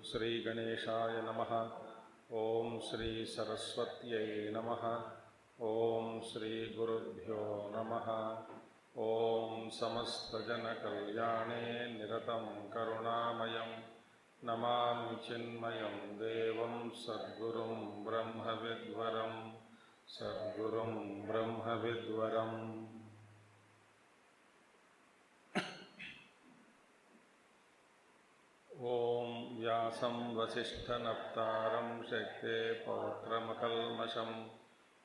श्री गणेशाय नमः। ओम श्री सरस्वत्यै नमः। ओम श्री गुरुभ्यो नमः। ओम समस्तजनकल्याणे निरतं करुणामयं नमामि चिन्मयं देवं सद्गुरुं ब्रह्मविद्वरं सद्गुरुं ब्रह्मविद्वरम्। ओम व्यासं वसिष्ठनप्तारं शक्ते पौत्रमकल्मषं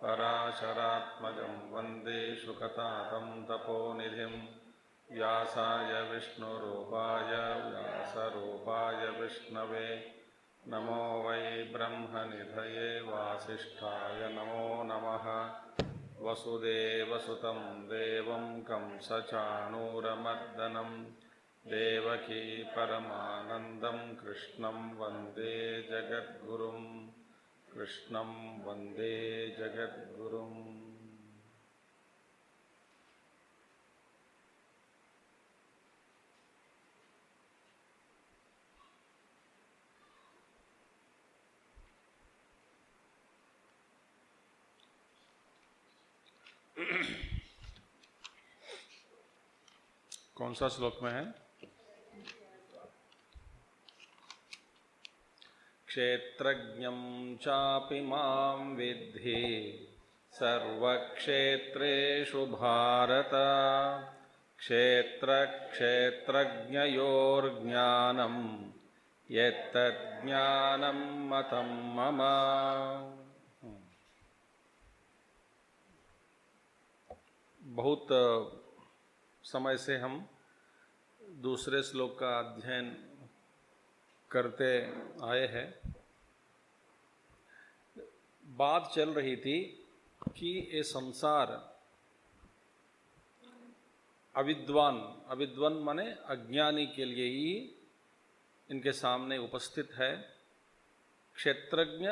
पराशरात्मजं वन्दे शुकतातं तपोनिधिं। व्यासाय विष्णुरूपाय व्यासरूपाय विष्णवे नमो वै ब्रह्मनिधये वासिष्ठाय नमो नमः। वसुदेवसुतं देवं कंसचाणूरमर्दनं देवकी परमानन्दं कृष्णं वन्दे जगद्गुरुं कृष्णं वन्दे जगद्गुरुम्। कौन सा श्लोक में है? क्षेत्रज्ञं चापि मां विद्धि सर्वक्षेत्रेषु भारत क्षेत्रक्षेत्रज्ञयोर्ज्ञानं यत्तज्ज्ञानं मतं मम। बहुत समय से हम दूसरे श्लोक का अध्ययन करते आए हैं। बात चल रही थी कि ये संसार अविद्वान माने अज्ञानी के लिए ही इनके सामने उपस्थित है। क्षेत्रज्ञ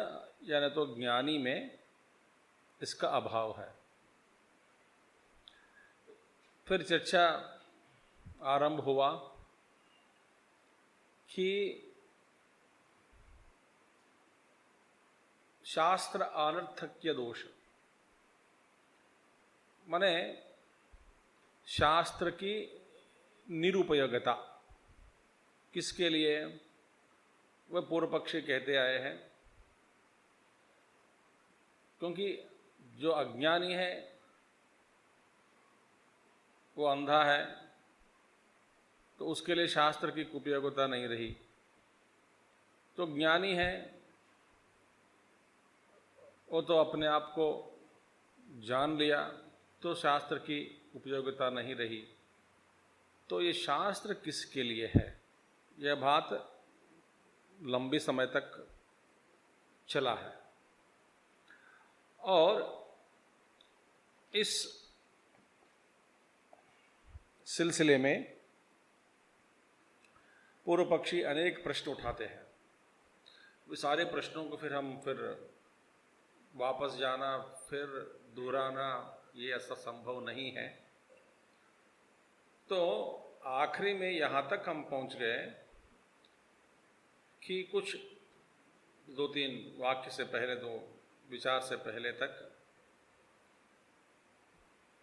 यानी तो ज्ञानी में इसका अभाव है। फिर चर्चा आरंभ हुआ कि शास्त्र अनर्थक्य दोष माने शास्त्र की निरुपयोगिता किसके लिए, वह पूर्व पक्षी कहते आए हैं। क्योंकि जो अज्ञानी है वो अंधा है, तो उसके लिए शास्त्र की उपयोगिता नहीं रही। तो ज्ञानी है वो तो अपने आप को जान लिया, तो शास्त्र की उपयोगिता नहीं रही। तो ये शास्त्र किसके लिए है, यह बात लंबी समय तक चला है। और इस सिलसिले में पूर्व पक्षी अनेक प्रश्न उठाते हैं। वे सारे प्रश्नों को फिर वापस जाना फिर दोहराना ये ऐसा संभव नहीं है। तो आखिरी में यहाँ तक हम पहुँच गए कि कुछ 2-3 वाक्य से पहले, 2 विचार से पहले तक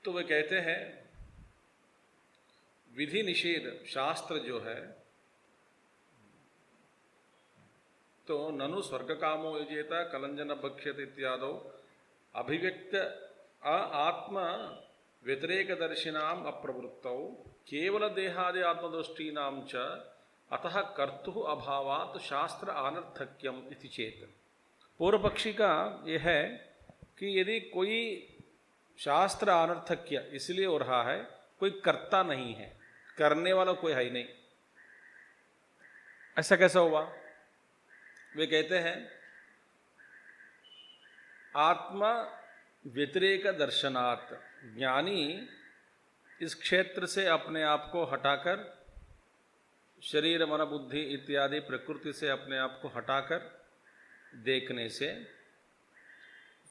तो वे कहते हैं विधि निषेध शास्त्र जो है तो ननु स्वर्ग कामो यजेत कलंजन भक्ष्यत इत्यादो अभिव्यक्त आत्म व्यतिरेकदर्शिनाम अप्रवृत्तौ केवल देहादि आत्मदृष्टीनाम च अतः कर्तुः अभावात् शास्त्र अनर्थक्यम इति चेत। पूर्व पक्षी का यह है कि यदि कोई शास्त्र अनर्थक्य इसलिए हो रहा है, कोई कर्ता नहीं है, करने वाला कोई है ही नहीं। ऐसा कैसा हुआ? वे कहते हैं आत्मा व्यतिरेक दर्शनात्, ज्ञानी इस क्षेत्र से अपने आप को हटाकर, शरीर मन बुद्धि इत्यादि प्रकृति से अपने आप को हटाकर देखने से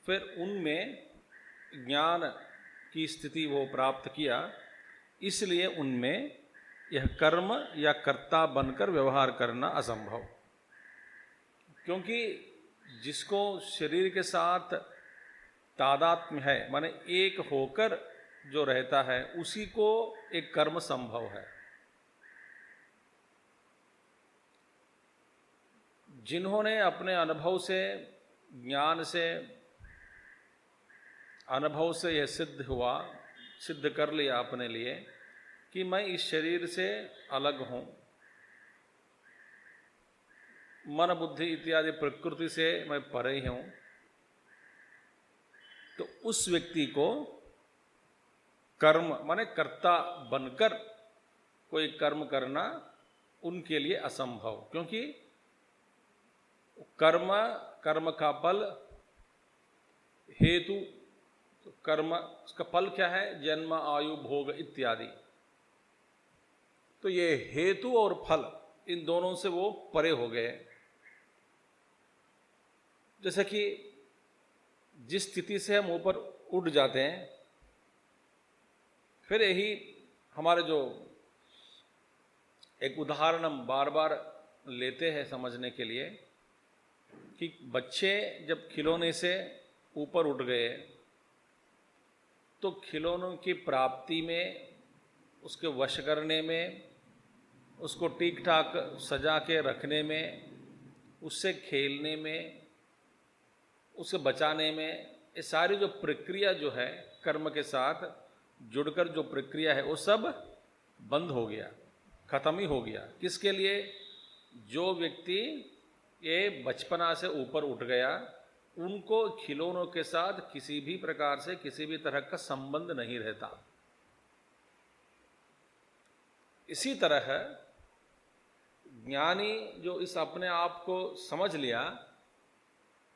फिर उनमें ज्ञान की स्थिति वो प्राप्त किया, इसलिए उनमें यह कर्म या कर्ता बनकर व्यवहार करना असंभव। क्योंकि जिसको शरीर के साथ तादात्म्य है, माने एक होकर जो रहता है, उसी को एक कर्म संभव है। जिन्होंने अपने अनुभव से, ज्ञान से, अनुभव से यह सिद्ध कर लिया अपने लिए कि मैं इस शरीर से अलग हूँ, मन बुद्धि इत्यादि प्रकृति से मैं परे हूँ, तो उस व्यक्ति को कर्म माने कर्ता बनकर कोई कर्म करना उनके लिए असंभव। क्योंकि कर्म का फल हेतु, तो कर्म उसका फल क्या है? जन्म आयु भोग इत्यादि। तो ये हेतु और फल, इन दोनों से वो परे हो गए। जैसे कि जिस स्थिति से हम ऊपर उठ जाते हैं, फिर यही हमारे जो एक उदाहरण हम बार बार लेते हैं समझने के लिए कि बच्चे जब खिलौने से ऊपर उठ गए तो खिलौनों की प्राप्ति में, उसके वश करने में, उसको ठीक ठाक सजा के रखने में, उससे खेलने में, उसे बचाने में, ये सारी जो प्रक्रिया जो है कर्म के साथ जुड़कर जो प्रक्रिया है वो सब बंद हो गया, खत्म ही हो गया। किसके लिए? जो व्यक्ति ये बचपना से ऊपर उठ गया, उनको खिलौनों के साथ किसी भी प्रकार से किसी भी तरह का संबंध नहीं रहता। इसी तरह ज्ञानी जो इस अपने आप को समझ लिया,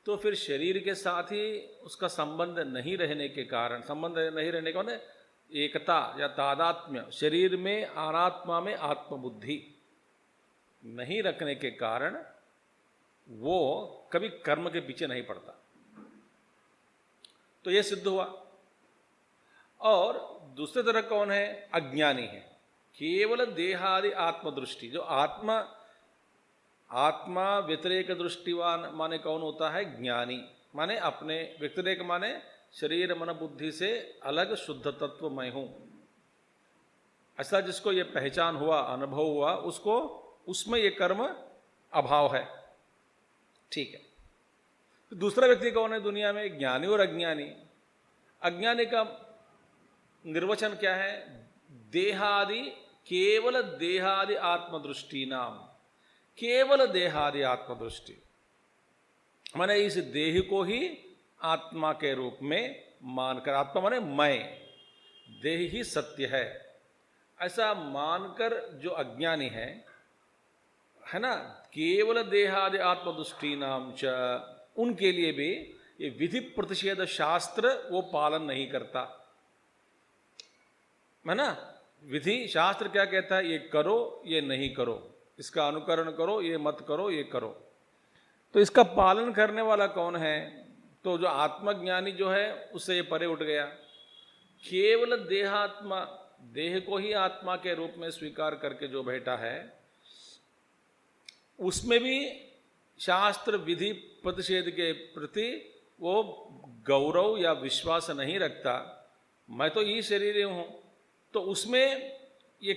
तो फिर शरीर के साथ ही उसका संबंध नहीं रहने के कारण, संबंध नहीं रहने का माने एकता या तादात्म्य, शरीर में अनात्मा में आत्मबुद्धि नहीं रखने के कारण वो कभी कर्म के पीछे नहीं पड़ता। तो यह सिद्ध हुआ। और दूसरी तरह कौन है? अज्ञानी है, केवल देहादि आत्मदृष्टि। जो आत्मा व्यतिरेक दृष्टिवान माने कौन होता है? ज्ञानी। माने अपने व्यतिरेक माने शरीर मन बुद्धि से अलग शुद्ध तत्व मैं हूं, ऐसा जिसको ये पहचान हुआ, अनुभव हुआ, उसको उसमें ये कर्म अभाव है। ठीक है। तो दूसरा व्यक्ति कौन है दुनिया में? ज्ञानी और अज्ञानी। अज्ञानी का निर्वचन क्या है? देहादि, केवल देहादि आत्मदृष्टि नाम, केवल देहादि आत्मदृष्टि माने इस देह को ही आत्मा के रूप में मानकर, आत्मा माने मैं, देह ही सत्य है, ऐसा मानकर जो अज्ञानी है ना, केवल देहादि आत्मदृष्टि नाम च, उनके लिए भी ये विधि प्रतिषेध शास्त्र वो पालन नहीं करता, है ना। विधि शास्त्र क्या कहता है? ये करो, ये नहीं करो, इसका अनुकरण करो, ये मत करो, ये करो। तो इसका पालन करने वाला कौन है? तो जो आत्मज्ञानी जो है उससे ये परे उठ गया। केवल देहात्मा, देह को ही आत्मा के रूप में स्वीकार करके जो बैठा है, उसमें भी शास्त्र विधि प्रतिषेध के प्रति वो गौरव या विश्वास नहीं रखता। मैं तो यही शरीर हूं, तो उसमें ये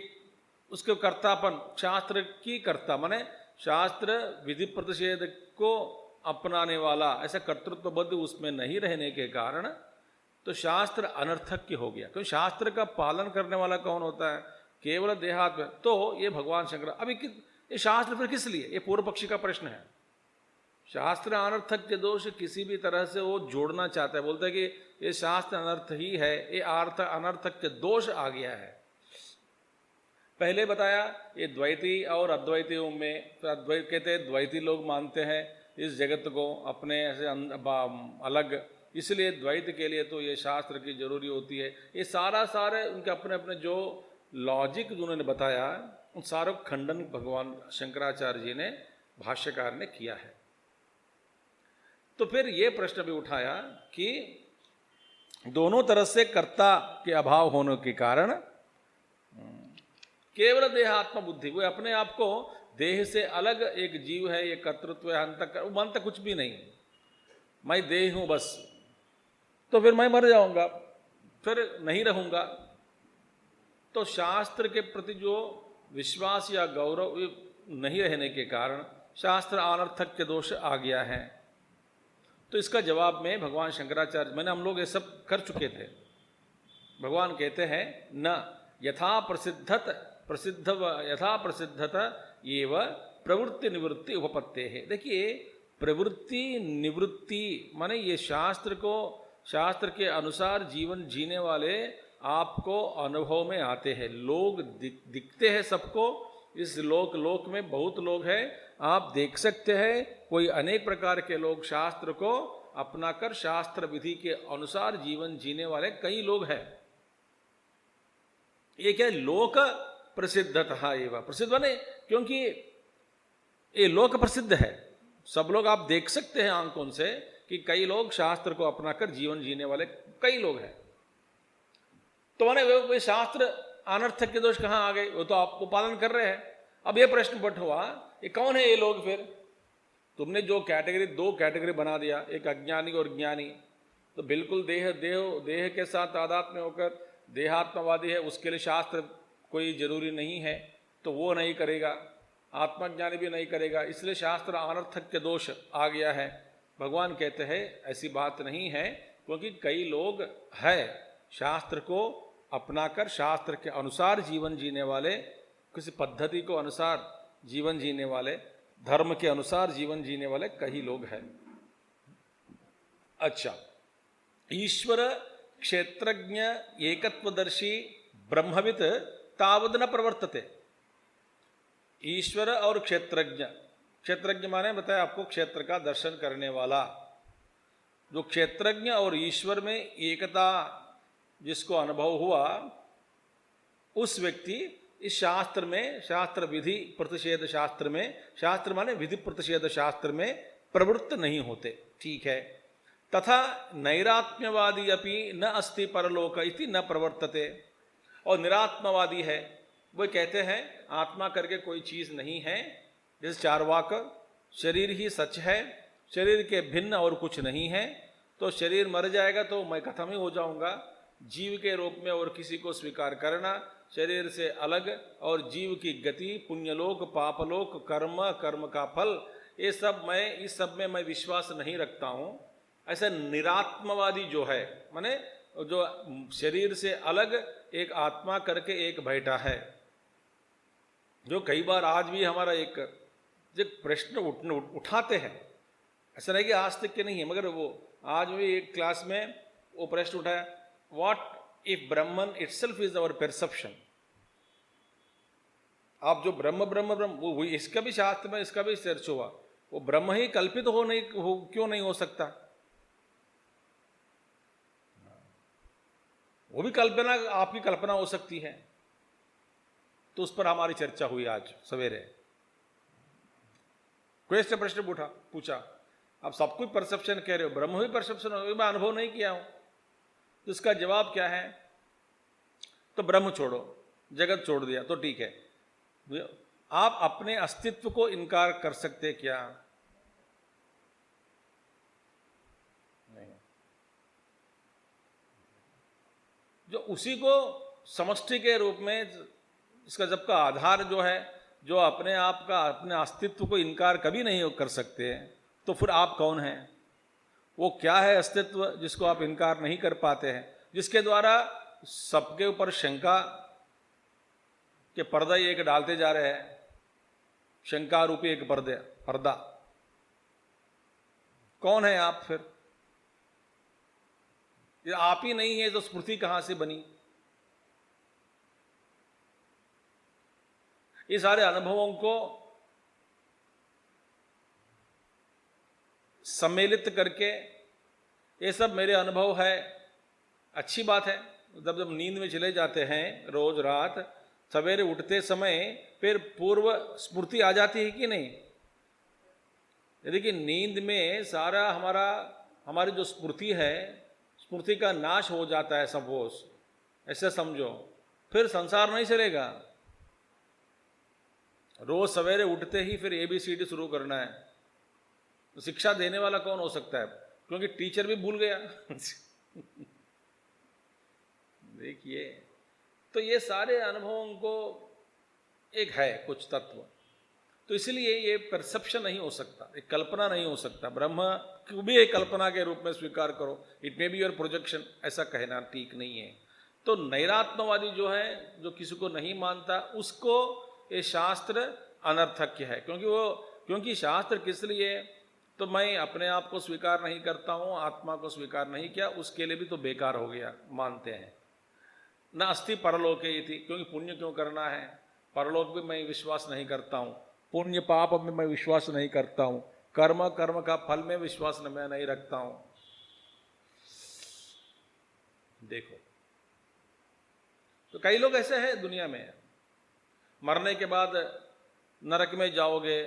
उसके कर्तापन, शास्त्र की कर्ता माने शास्त्र विधि प्रतिषेध को अपनाने वाला ऐसा कर्तृत्वबद्ध उसमें नहीं रहने के कारण तो शास्त्र अनर्थक हो गया। क्योंकि शास्त्र का पालन करने वाला कौन होता है? केवल देहात्म। तो ये भगवान शंकर, अभी ये शास्त्र फिर किस लिए? ये पूर्व पक्षी का प्रश्न है। शास्त्र अनर्थक के दोष किसी भी तरह से वो जोड़ना चाहता है, बोलता है कि ये शास्त्र अनर्थ ही है, ये अर्थ अनर्थक के दोष आ गया है। पहले बताया ये द्वैती और अद्वैतियों में, तो अद्वैत कहते हैं द्वैती लोग मानते हैं इस जगत को अपने ऐसे अलग, इसलिए द्वैत के लिए तो ये शास्त्र की जरूरी होती है। ये सारे उनके अपने अपने जो लॉजिक उन्होंने बताया, उन सारों खंडन भगवान शंकराचार्य जी ने, भाष्यकार ने किया है। तो फिर ये प्रश्न भी उठाया कि दोनों तरह से कर्ता के अभाव होने के कारण केवल देहात्म बुद्धि, वो अपने आप को देह से अलग एक जीव है, ये कर्तृत्व है, अंत मानता कुछ भी नहीं, मैं देह हूं बस, तो फिर मैं मर जाऊंगा, फिर नहीं रहूंगा। तो शास्त्र के प्रति जो विश्वास या गौरव नहीं रहने के कारण शास्त्र अनर्थक के दोष आ गया है। तो इसका जवाब में भगवान शंकराचार्य, मैंने हम लोग ये सब कर चुके थे, भगवान कहते हैं न यथा प्रसिद्धत एव प्रवृत्ति निवृत्ति उपपत्ते है। देखिए प्रवृत्ति निवृत्ति माने ये शास्त्र के अनुसार जीवन जीने वाले आपको अनुभव में आते हैं। लोग दिखते हैं सबको, इस लोक में बहुत लोग हैं, आप देख सकते हैं, कोई अनेक प्रकार के लोग शास्त्र को अपनाकर शास्त्र विधि के अनुसार जीवन जीने वाले कई लोग हैं। ये क्या लोक प्रसिद्धतः एवं प्रसिद्ध बने, क्योंकि ये लोक प्रसिद्ध है, सब लोग आप देख सकते हैं आंखों से कि कई लोग शास्त्र को अपनाकर जीवन जीने वाले कई लोग हैं। तो माने वे शास्त्र अनर्थक के दोष कहाँ आ गए, वो तो आपको पालन कर रहे हैं। अब ये प्रश्न पट हुआ, ये कौन है ये लोग? फिर तुमने जो दो कैटेगरी बना दिया, एक अज्ञानी और ज्ञानी, तो बिल्कुल देह के साथ तादात्म्य होकर देहात्मवादी है, उसके लिए शास्त्र कोई जरूरी नहीं है, तो वो नहीं करेगा, आत्मज्ञानी भी नहीं करेगा, इसलिए शास्त्र अनर्थक के दोष आ गया है। भगवान कहते हैं ऐसी बात नहीं है, क्योंकि कई लोग हैं शास्त्र को अपनाकर शास्त्र के अनुसार जीवन जीने वाले, किसी पद्धति को अनुसार जीवन जीने वाले, धर्म के अनुसार जीवन जीने वाले कई लोग हैं। अच्छा, ईश्वर क्षेत्रज्ञ एकत्वदर्शी ब्रह्मविद तावद न प्रवर्तते। ईश्वर और क्षेत्रज्ञ माने बताया आपको क्षेत्र का दर्शन करने वाला। जो क्षेत्रज्ञ और ईश्वर में एकता जिसको अनुभव हुआ, उस व्यक्ति इस शास्त्र में, शास्त्र विधि प्रतिषेध शास्त्र में, शास्त्र माने विधि प्रतिषेध शास्त्र में प्रवृत्त नहीं होते। ठीक है। तथा नैरात्म्यवादी अपि न अस्ति परलोक इति न प्रवर्तते। और निरात्मवादी है, वो कहते हैं आत्मा करके कोई चीज नहीं है, जैसे चारवाक, शरीर ही सच है, शरीर के भिन्न और कुछ नहीं है, तो शरीर मर जाएगा तो मैं खत्म ही हो जाऊंगा। जीव के रूप में और किसी को स्वीकार करना, शरीर से अलग, और जीव की गति, पुण्यलोक पापलोक, कर्म का फल, ये सब इस सब में मैं विश्वास नहीं रखता हूँ। ऐसा निरात्मवादी जो है, माने जो शरीर से अलग एक आत्मा करके एक बैठा है, जो कई बार आज भी हमारा एक प्रश्न उठाते हैं, ऐसा नहीं कि आज तक के नहीं है, मगर वो आज भी एक क्लास में वो प्रश्न उठाया, what if Brahman itself is our perception. आप जो ब्रह्म वो इसका भी शास्त्र में इसका भी चर्चा हुआ, वो ब्रह्म ही कल्पित क्यों नहीं हो सकता? वो भी कल्पना, आपकी कल्पना हो सकती है। तो उस पर हमारी चर्चा हुई आज सवेरे। क्वेश्चन प्रश्न पूछा, आप सब कुछ परसेप्शन कह रहे हो, ब्रह्म ही परसेप्शन हो, मैं अनुभव नहीं किया हूं, तो इसका जवाब क्या है? तो ब्रह्म छोड़ो, जगत छोड़ दिया तो ठीक है, आप अपने अस्तित्व को इनकार कर सकते क्या? नहीं। जो उसी को समष्टि के रूप में, इसका जब का आधार जो है, जो अपने आप का, अपने अस्तित्व को इनकार कभी नहीं कर सकते, तो फिर आप कौन हैं? वो क्या है अस्तित्व जिसको आप इनकार नहीं कर पाते हैं, जिसके द्वारा सबके ऊपर शंका के पर्दा एक डालते जा रहे हैं, शंका रूपी एक पर्दा। कौन है आप फिर? ये आप ही नहीं है तो स्मृति कहां से बनी? ये सारे अनुभवों को सम्मिलित करके ये सब मेरे अनुभव है, अच्छी बात है। जब जब नींद में चले जाते हैं रोज रात, सवेरे उठते समय फिर पूर्व स्मृति आ जाती है कि नहीं? यदि कि नींद में सारा हमारी जो स्मृति है, स्मृति का नाश हो जाता है, सपोज ऐसे समझो, फिर संसार नहीं चलेगा। रोज सवेरे उठते ही फिर ABCD शुरू करना है, तो शिक्षा देने वाला कौन हो सकता है? क्योंकि टीचर भी भूल गया। देखिए, तो ये सारे अनुभवों को एक है कुछ तत्व, तो इसलिए ये परसेप्शन नहीं हो सकता, एक कल्पना नहीं हो सकता। ब्रह्म को भी एक कल्पना के रूप में स्वीकार करो, it may be your projection, ऐसा कहना ठीक नहीं है। तो नैरात्मवादी जो है, जो किसी को नहीं मानता, उसको ये शास्त्र अनर्थक है। क्योंकि शास्त्र किस लिए? तो मैं अपने आप को स्वीकार नहीं करता हूँ, आत्मा को स्वीकार नहीं किया, उसके लिए भी तो बेकार हो गया, मानते हैं। न अस्ति परलोके इति, क्योंकि पुण्य क्यों करना है? परलोक भी मैं विश्वास नहीं करता हूँ, पुण्य पाप में मैं विश्वास नहीं करता हूँ, कर्म का फल में विश्वास मैं नहीं रखता हूँ। देखो, तो कई लोग ऐसे हैं दुनिया में, मरने के बाद नरक में जाओगे,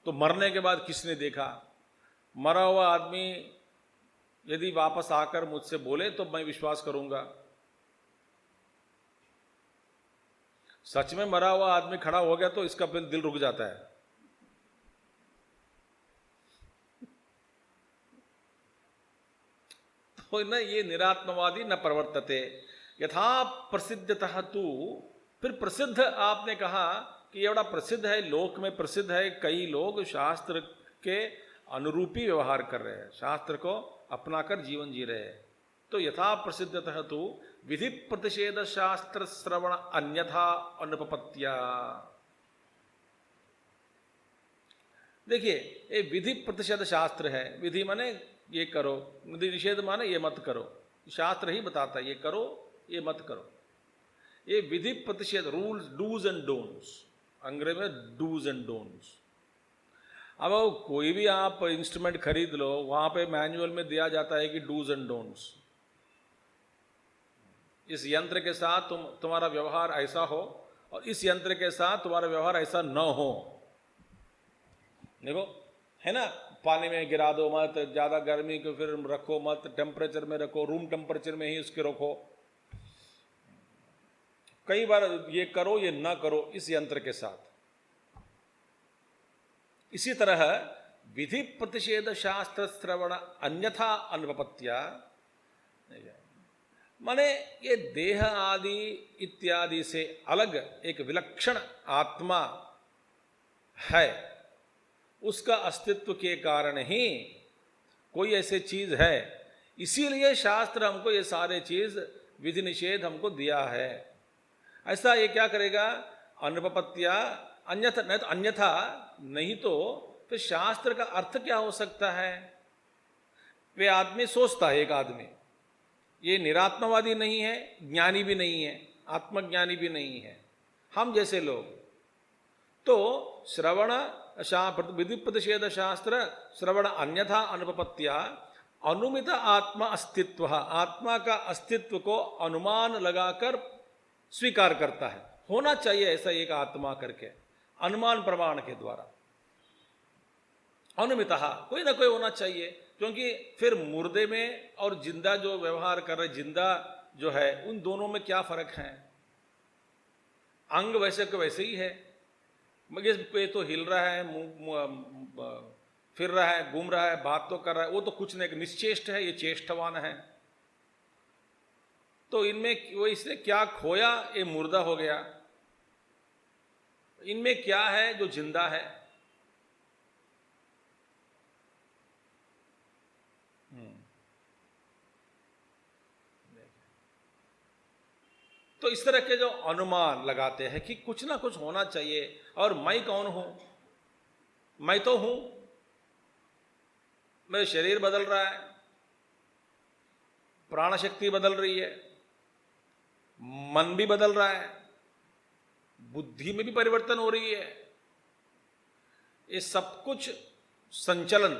तो मरने के बाद किसने देखा? मरा हुआ आदमी यदि वापस आकर मुझसे बोले तो मैं विश्वास करूंगा। सच में मरा हुआ आदमी खड़ा हो गया तो इसका फिर दिल रुक जाता है। तो न ये निरात्मवादी न प्रवर्तते यथा प्रसिद्धतः तू। फिर प्रसिद्ध आपने कहा कि ये बड़ा प्रसिद्ध है, लोक में प्रसिद्ध है, कई लोग शास्त्र के अनुरूपी व्यवहार कर रहे हैं, शास्त्र को अपनाकर जीवन जी रहे हैं। तो यथा प्रसिद्धतः तू विधि प्रतिषेध शास्त्र श्रवण अन्यथा अनुपपत्या। देखिए, ये विधि प्रतिषेध शास्त्र है। विधि माने ये करो, विधि निषेध माने ये मत करो। शास्त्र ही बताता है ये करो ये मत करो। ये विधि प्रतिषेध, रूल्स, डूज एंड डोंट्स, अंग्रेजी में डूज एंड डोंट्स। अब कोई भी आप इंस्ट्रूमेंट खरीद लो, वहां पे मैनुअल में दिया जाता है कि डूज एंड डोंट्स। इस यंत्र के साथ तुम्हारा व्यवहार ऐसा हो और इस यंत्र के साथ तुम्हारा व्यवहार ऐसा न हो। देखो, है ना, पानी में गिरा दो मत, ज्यादा गर्मी को फिर रखो मत, टेम्परेचर में रखो, रूम टेम्परेचर में ही उसके रखो। कई बार ये करो ये ना करो इस यंत्र के साथ। इसी तरह विधि प्रतिषेध शास्त्र श्रवण अन्यथा अनुपपत्या, माने ये देह आदि इत्यादि से अलग एक विलक्षण आत्मा है, उसका अस्तित्व के कारण ही कोई ऐसी चीज है। इसीलिए शास्त्र हमको ये सारे चीज विधि निषेध हमको दिया है। ऐसा ये क्या करेगा? अनुपपत्या, अन्यथा नहीं तो अन्यथा नहीं तो फिर शास्त्र का अर्थ क्या हो सकता है? वे आदमी सोचता है, एक आदमी ये निरात्मवादी नहीं है, ज्ञानी भी नहीं है, आत्मज्ञानी भी नहीं है, हम जैसे लोग, तो श्रवण विधि प्रतिषेध शास्त्र श्रवण अन्यथा अनुपपत्या अनुमित आत्मा अस्तित्व, आत्मा का अस्तित्व को अनुमान लगाकर स्वीकार करता है। होना चाहिए ऐसा एक आत्मा करके, अनुमान प्रमाण के द्वारा। अनुमितः, कोई ना कोई होना चाहिए, क्योंकि फिर मुर्दे में और जिंदा जो व्यवहार कर रहे, जिंदा जो है, उन दोनों में क्या फर्क है? अंग वैसे को वैसे ही है, मगर पे तो हिल रहा है, फिर रहा है, घूम रहा है, बात तो कर रहा है, वो तो कुछ नहीं, निश्चेष्ट है, ये चेष्टवान है। तो इनमें वो इसने क्या खोया? ये मुर्दा हो गया। इनमें क्या है जो जिंदा है? तो इस तरह के जो अनुमान लगाते हैं कि कुछ ना कुछ होना चाहिए, और मैं कौन हूं? मैं तो हूं, मेरा शरीर बदल रहा है, प्राण शक्ति बदल रही है, मन भी बदल रहा है, बुद्धि में भी परिवर्तन हो रही है। ये सब कुछ संचालन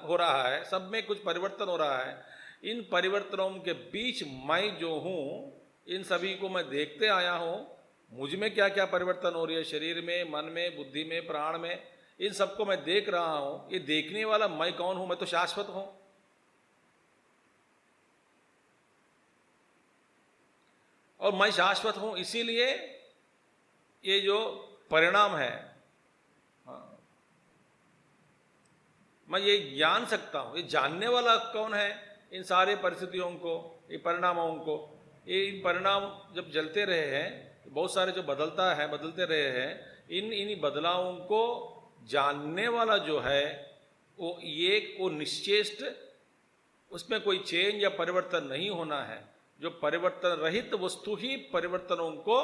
हो रहा है, सब में कुछ परिवर्तन हो रहा है। इन परिवर्तनों के बीच मैं जो हूं, इन सभी को मैं देखते आया हूं। मुझ में क्या क्या परिवर्तन हो रही है, शरीर में, मन में, बुद्धि में, प्राण में, इन सबको मैं देख रहा हूं। ये देखने वाला मैं कौन हूं? मैं तो शाश्वत हूं। और मैं शाश्वत हूं, इसीलिए ये जो परिणाम है, मैं ये जान सकता हूं। ये जानने वाला कौन है? इन सारे परिस्थितियों को, ये परिणामों को, ये इन परिणाम जब चलते रहे हैं, बहुत सारे जो बदलते रहे हैं, इन बदलावों को जानने वाला जो है वो निश्चेष्ट, उसमें कोई चेंज या परिवर्तन नहीं होना है। जो परिवर्तन रहित वस्तु ही परिवर्तनों को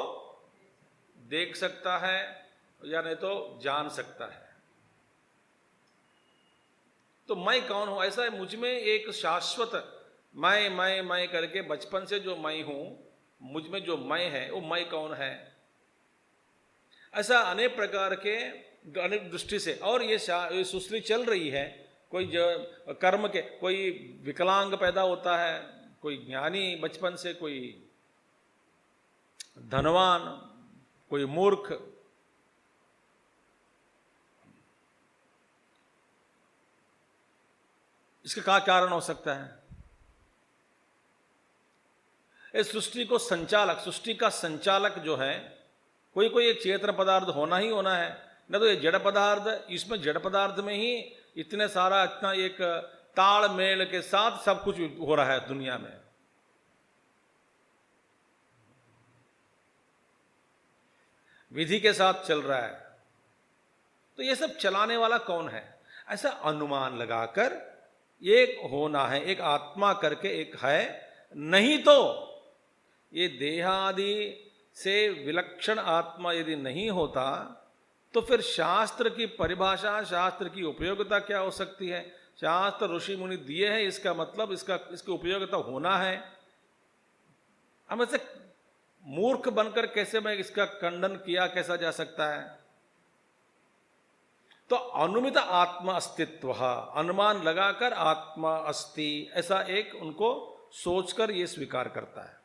देख सकता है या नहीं तो जान सकता है। तो मैं कौन हूं? ऐसा है, मुझ में एक शाश्वत मैं करके बचपन से जो मैं हूं, मुझ में जो मैं है वो मैं कौन है? ऐसा अनेक प्रकार के अनेक दृष्टि से, और ये सृष्टि चल रही है। कोई जो कर्म के, कोई विकलांग पैदा होता है, कोई ज्ञानी बचपन से, कोई धनवान, कोई मूर्ख। इसका क्या कारण हो सकता है? इस सृष्टि को संचालक, सृष्टि का संचालक जो है, कोई एक चेतन पदार्थ होना ही होना है। न तो ये जड़ पदार्थ, इसमें जड़ पदार्थ में ही इतना एक तालमेल के साथ सब कुछ हो रहा है दुनिया में। विधि के साथ चल रहा है। तो ये सब चलाने वाला कौन है? ऐसा अनुमान लगाकर एक होना है, एक आत्मा करके एक है। नहीं तो ये देहादि से विलक्षण आत्मा यदि नहीं होता तो फिर शास्त्र की परिभाषा, शास्त्र की उपयोगिता क्या हो सकती है? शास्त्र ऋषि मुनि दिए हैं, इसका मतलब इसकी उपयोगिता होना है। हम ऐसे मूर्ख बनकर कैसे मैं इसका खंडन किया कैसा जा सकता है? तो अनुमित आत्मा अस्तित्व, अनुमान लगाकर आत्मा अस्ति, ऐसा एक उनको सोचकर ये स्वीकार करता है।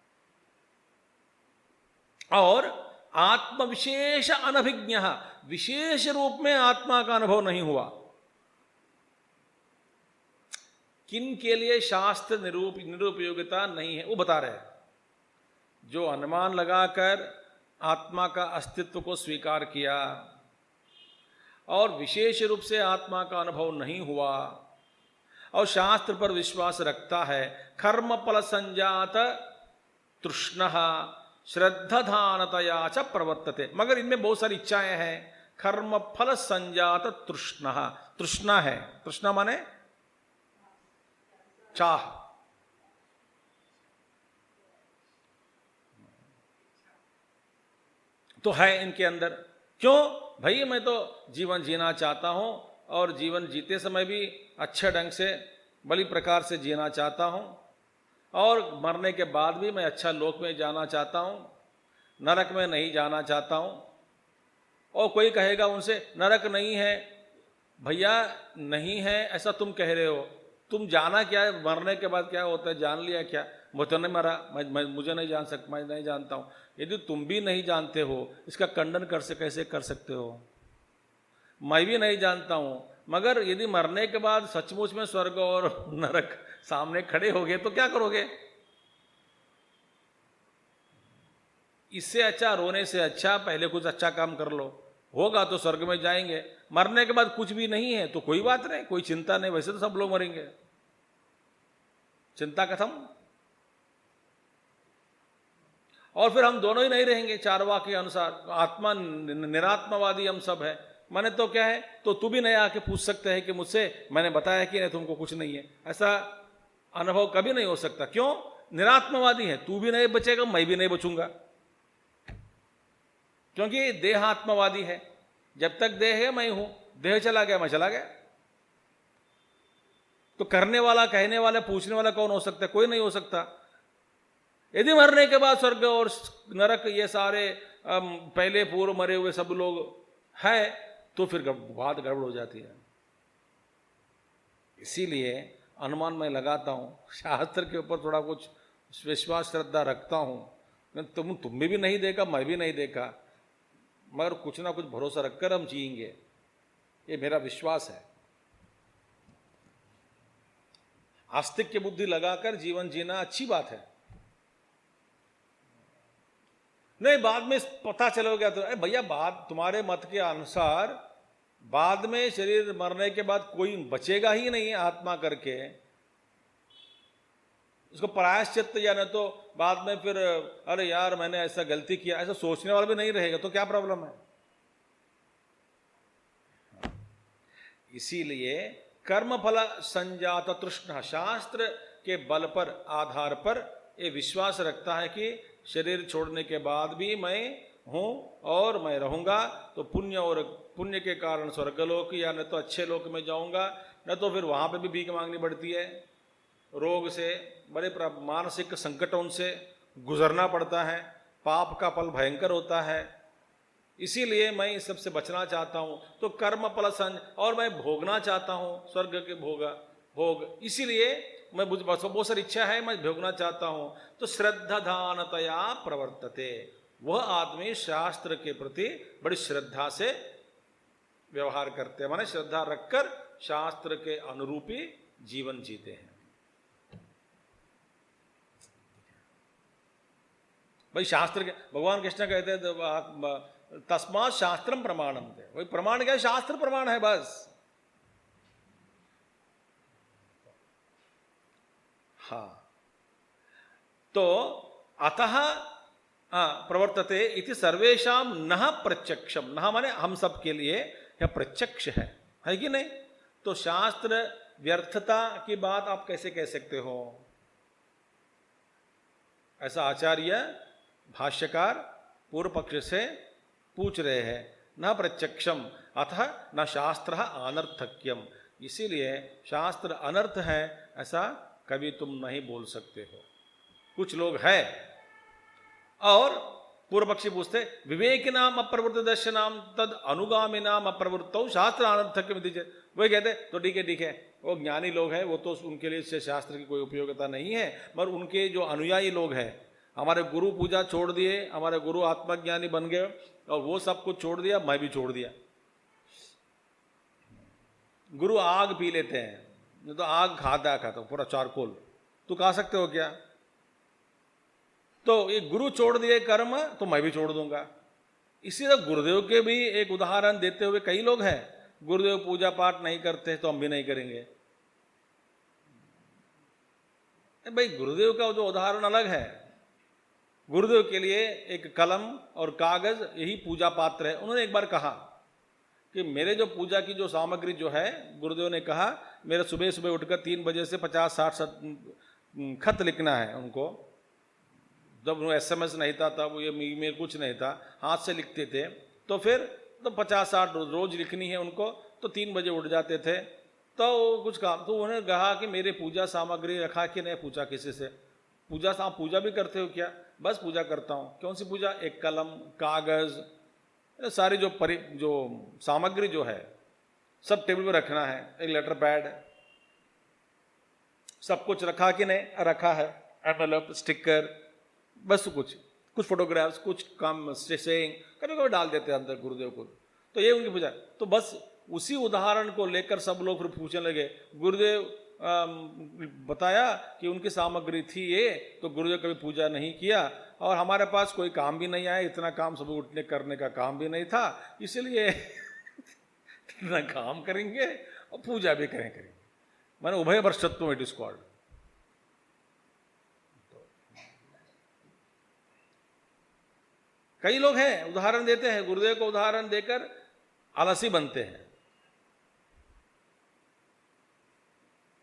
और आत्म विशेष अनभिज्ञ, विशेष रूप में आत्मा का अनुभव नहीं हुआ। किन के लिए शास्त्र निरुपयोगिता नहीं है वो बता रहे हैं। जो अनुमान लगाकर आत्मा का अस्तित्व को स्वीकार किया और विशेष रूप से आत्मा का अनुभव नहीं हुआ और शास्त्र पर विश्वास रखता है, कर्म फल संजात तृष्णः श्रद्धाधानतया च प्रवर्तते। मगर इनमें बहुत सारी इच्छाएं हैं। कर्म फल संजात तृष्णः, तृष्णा है, तृष्णा माने चाह। तो है इनके अंदर। क्यों भाई? मैं तो जीवन जीना चाहता हूं और जीवन जीते समय भी अच्छे ढंग से, बड़ी प्रकार से जीना चाहता हूं, और मरने के बाद भी मैं अच्छा लोक में जाना चाहता हूं, नरक में नहीं जाना चाहता हूं। और कोई कहेगा उनसे नरक नहीं है। भैया नहीं है ऐसा तुम कह रहे हो, तुम जाना क्या है? मरने के बाद क्या होता है जान लिया क्या? वो तो नहीं मरा, मुझे नहीं जान सकता, मैं नहीं जानता हूं। यदि तुम भी नहीं जानते हो, इसका खंडन कैसे कर सकते हो? मैं भी नहीं जानता हूं, मगर यदि मरने के बाद सचमुच में स्वर्ग और नरक सामने खड़े हो गए तो क्या करोगे? इससे अच्छा, रोने से अच्छा पहले कुछ अच्छा काम कर लो, होगा तो स्वर्ग में जाएंगे। मरने के बाद कुछ भी नहीं है तो कोई बात नहीं, कोई चिंता नहीं, वैसे तो सब लोग मरेंगे, चिंता खत्म। और फिर हम दोनों ही नहीं रहेंगे चारवाक के अनुसार। आत्मा निरात्मवादी हम सब है। मैंने तो क्या है, तो तू भी नहीं आके पूछ सकते हैं कि मुझसे मैंने बताया कि नहीं तुमको कुछ नहीं है। ऐसा अनुभव कभी नहीं हो सकता। क्यों? निरात्मवादी है, तू भी नहीं बचेगा, मैं भी नहीं बचूंगा, क्योंकि देहात्मवादी है। जब तक देह है मैं हूं, देह चला गया मैं चला गया। तो करने वाला, कहने वाला, पूछने वाला कौन हो सकता है? कोई नहीं हो सकता। यदि मरने के बाद स्वर्ग और नरक ये सारे पहले पूर्व मरे हुए सब लोग है, तो फिर बात गड़बड़ हो जाती है। इसीलिए अनुमान मैं लगाता हूं, शास्त्र के ऊपर थोड़ा कुछ विश्वास श्रद्धा रखता हूं। तुम भी नहीं देखा, मैं भी नहीं देखा, मगर कुछ ना कुछ भरोसा रखकर हम जिएंगे, ये मेरा विश्वास है। आस्तिक की बुद्धि लगाकर जीवन जीना अच्छी बात है। नहीं बाद में पता चला गया तो भैया, बात तुम्हारे मत के अनुसार बाद में शरीर मरने के बाद कोई बचेगा ही नहीं आत्मा करके, उसको प्रायश्चित या न तो बाद में फिर अरे यार मैंने ऐसा गलती किया, ऐसा सोचने वाला भी नहीं रहेगा, तो क्या प्रॉब्लम है? इसीलिए कर्मफल संजात तृष्णा, शास्त्र के बल पर, आधार पर ये विश्वास रखता है कि शरीर छोड़ने के बाद भी मैं हूं और मैं रहूंगा, तो पुण्य के कारण स्वर्गलोक या न तो अच्छे लोक में जाऊंगा, न तो फिर वहां पे भी भीख मांगनी पड़ती है, रोग से, बड़े मानसिक संकटों से गुजरना पड़ता है, पाप का फल भयंकर होता है। इसीलिए मैं इस सबसे बचना चाहता हूं, तो कर्म फल और मैं भोगना चाहता हूं स्वर्ग के भोग, इसीलिए मैं बहुत सारी इच्छा है, मैं भोगना चाहता हूं, तो श्रद्धाधानतया प्रवर्तते, वह आदमी शास्त्र के प्रति बड़ी श्रद्धा से व्यवहार करते हैं, माने श्रद्धा रखकर शास्त्र के अनुरूपी जीवन जीते हैं। भाई शास्त्र के, भगवान कृष्ण कहते हैं तस्मात् शास्त्रम प्रमाणम थे, वही प्रमाण क्या है? शास्त्र प्रमाण है बस। हाँ, तो अतः प्रवर्तते इति सर्वेषां नः प्रत्यक्षम, नः माने हम सब के लिए यह प्रत्यक्ष है कि नहीं? तो शास्त्र व्यर्थता की बात आप कैसे कह सकते हो? ऐसा आचार्य भाष्यकार पूर्व पक्ष से पूछ रहे हैं। न प्रत्यक्षम अतः न शास्त्र अनर्थक्यम, इसीलिए शास्त्र अनर्थ है ऐसा कभी तुम नहीं बोल सकते हो। कुछ लोग हैं और पूर्व पक्षी पूछते विवेकी नाम अप्रवृत्त दर्शनाम तद अनुगामी नाम अप्रवृत्त शास्त्र अनर्थक्यम, वही कहते तो ठीक है, वो ज्ञानी लोग हैं, वो तो उनके लिए शास्त्र की कोई उपयोगिता नहीं है, मगर उनके जो अनुयायी लोग हैं, हमारे गुरु पूजा छोड़ दिए, हमारे गुरु आत्मज्ञानी बन गए और वो सब कुछ छोड़ दिया, मैं भी छोड़ दिया। गुरु आग पी लेते हैं, नहीं तो आग खाता पूरा चारकोल, तू खा सकते हो क्या? तो ये गुरु छोड़ दिए कर्म, तो मैं भी छोड़ दूंगा। इसी तरह गुरुदेव के भी एक उदाहरण देते हुए कई लोग हैं, गुरुदेव पूजा पाठ नहीं करते तो हम भी नहीं करेंगे। भाई गुरुदेव का जो उदाहरण अलग है, गुरुदेव के लिए एक कलम और कागज यही पूजा पात्र है। उन्होंने एक बार कहा कि मेरे जो पूजा की जो सामग्री जो है, गुरुदेव ने कहा मेरे सुबह सुबह उठकर 3 बजे से 50-60 खत लिखना है उनको। जब SMS नहीं था तब, ये ईमेल कुछ नहीं था, हाथ से लिखते थे, तो फिर तो 50-60 रोज लिखनी है उनको, तो 3 बजे उठ जाते थे। तो कुछ काम, तो उन्होंने कहा कि मेरे पूजा सामग्री रखा कि नहीं? पूछा किसी से, पूजा आप पूजा भी करते हो क्या? बस पूजा करता हूँ। कौन सी पूजा? एक कलम, कागज, सारी जो सामग्री जो है सब टेबल पे रखना है, एक लेटर पैड, सब कुछ रखा कि नहीं? रखा है। एनवेलप, स्टिकर, बस कुछ फोटोग्राफ्स, कुछ काम सेइंग कभी कभी डाल देते हैं अंदर गुरुदेव को। तो ये उनकी पूजा। तो बस उसी उदाहरण को लेकर सब लोग फिर पूछने लगे, गुरुदेव बताया कि उनकी सामग्री थी ये, तो गुरुदेव कभी पूजा नहीं किया और हमारे पास कोई काम भी नहीं आया, इतना काम सुबह उठने करने का काम भी नहीं था, इसलिए इतना काम करेंगे और पूजा भी करेंगे। मैंने उभय भ्रष्टत्व इट इज कॉल्ड। कई लोग हैं उदाहरण देते हैं, गुरुदेव को उदाहरण देकर आलसी बनते हैं,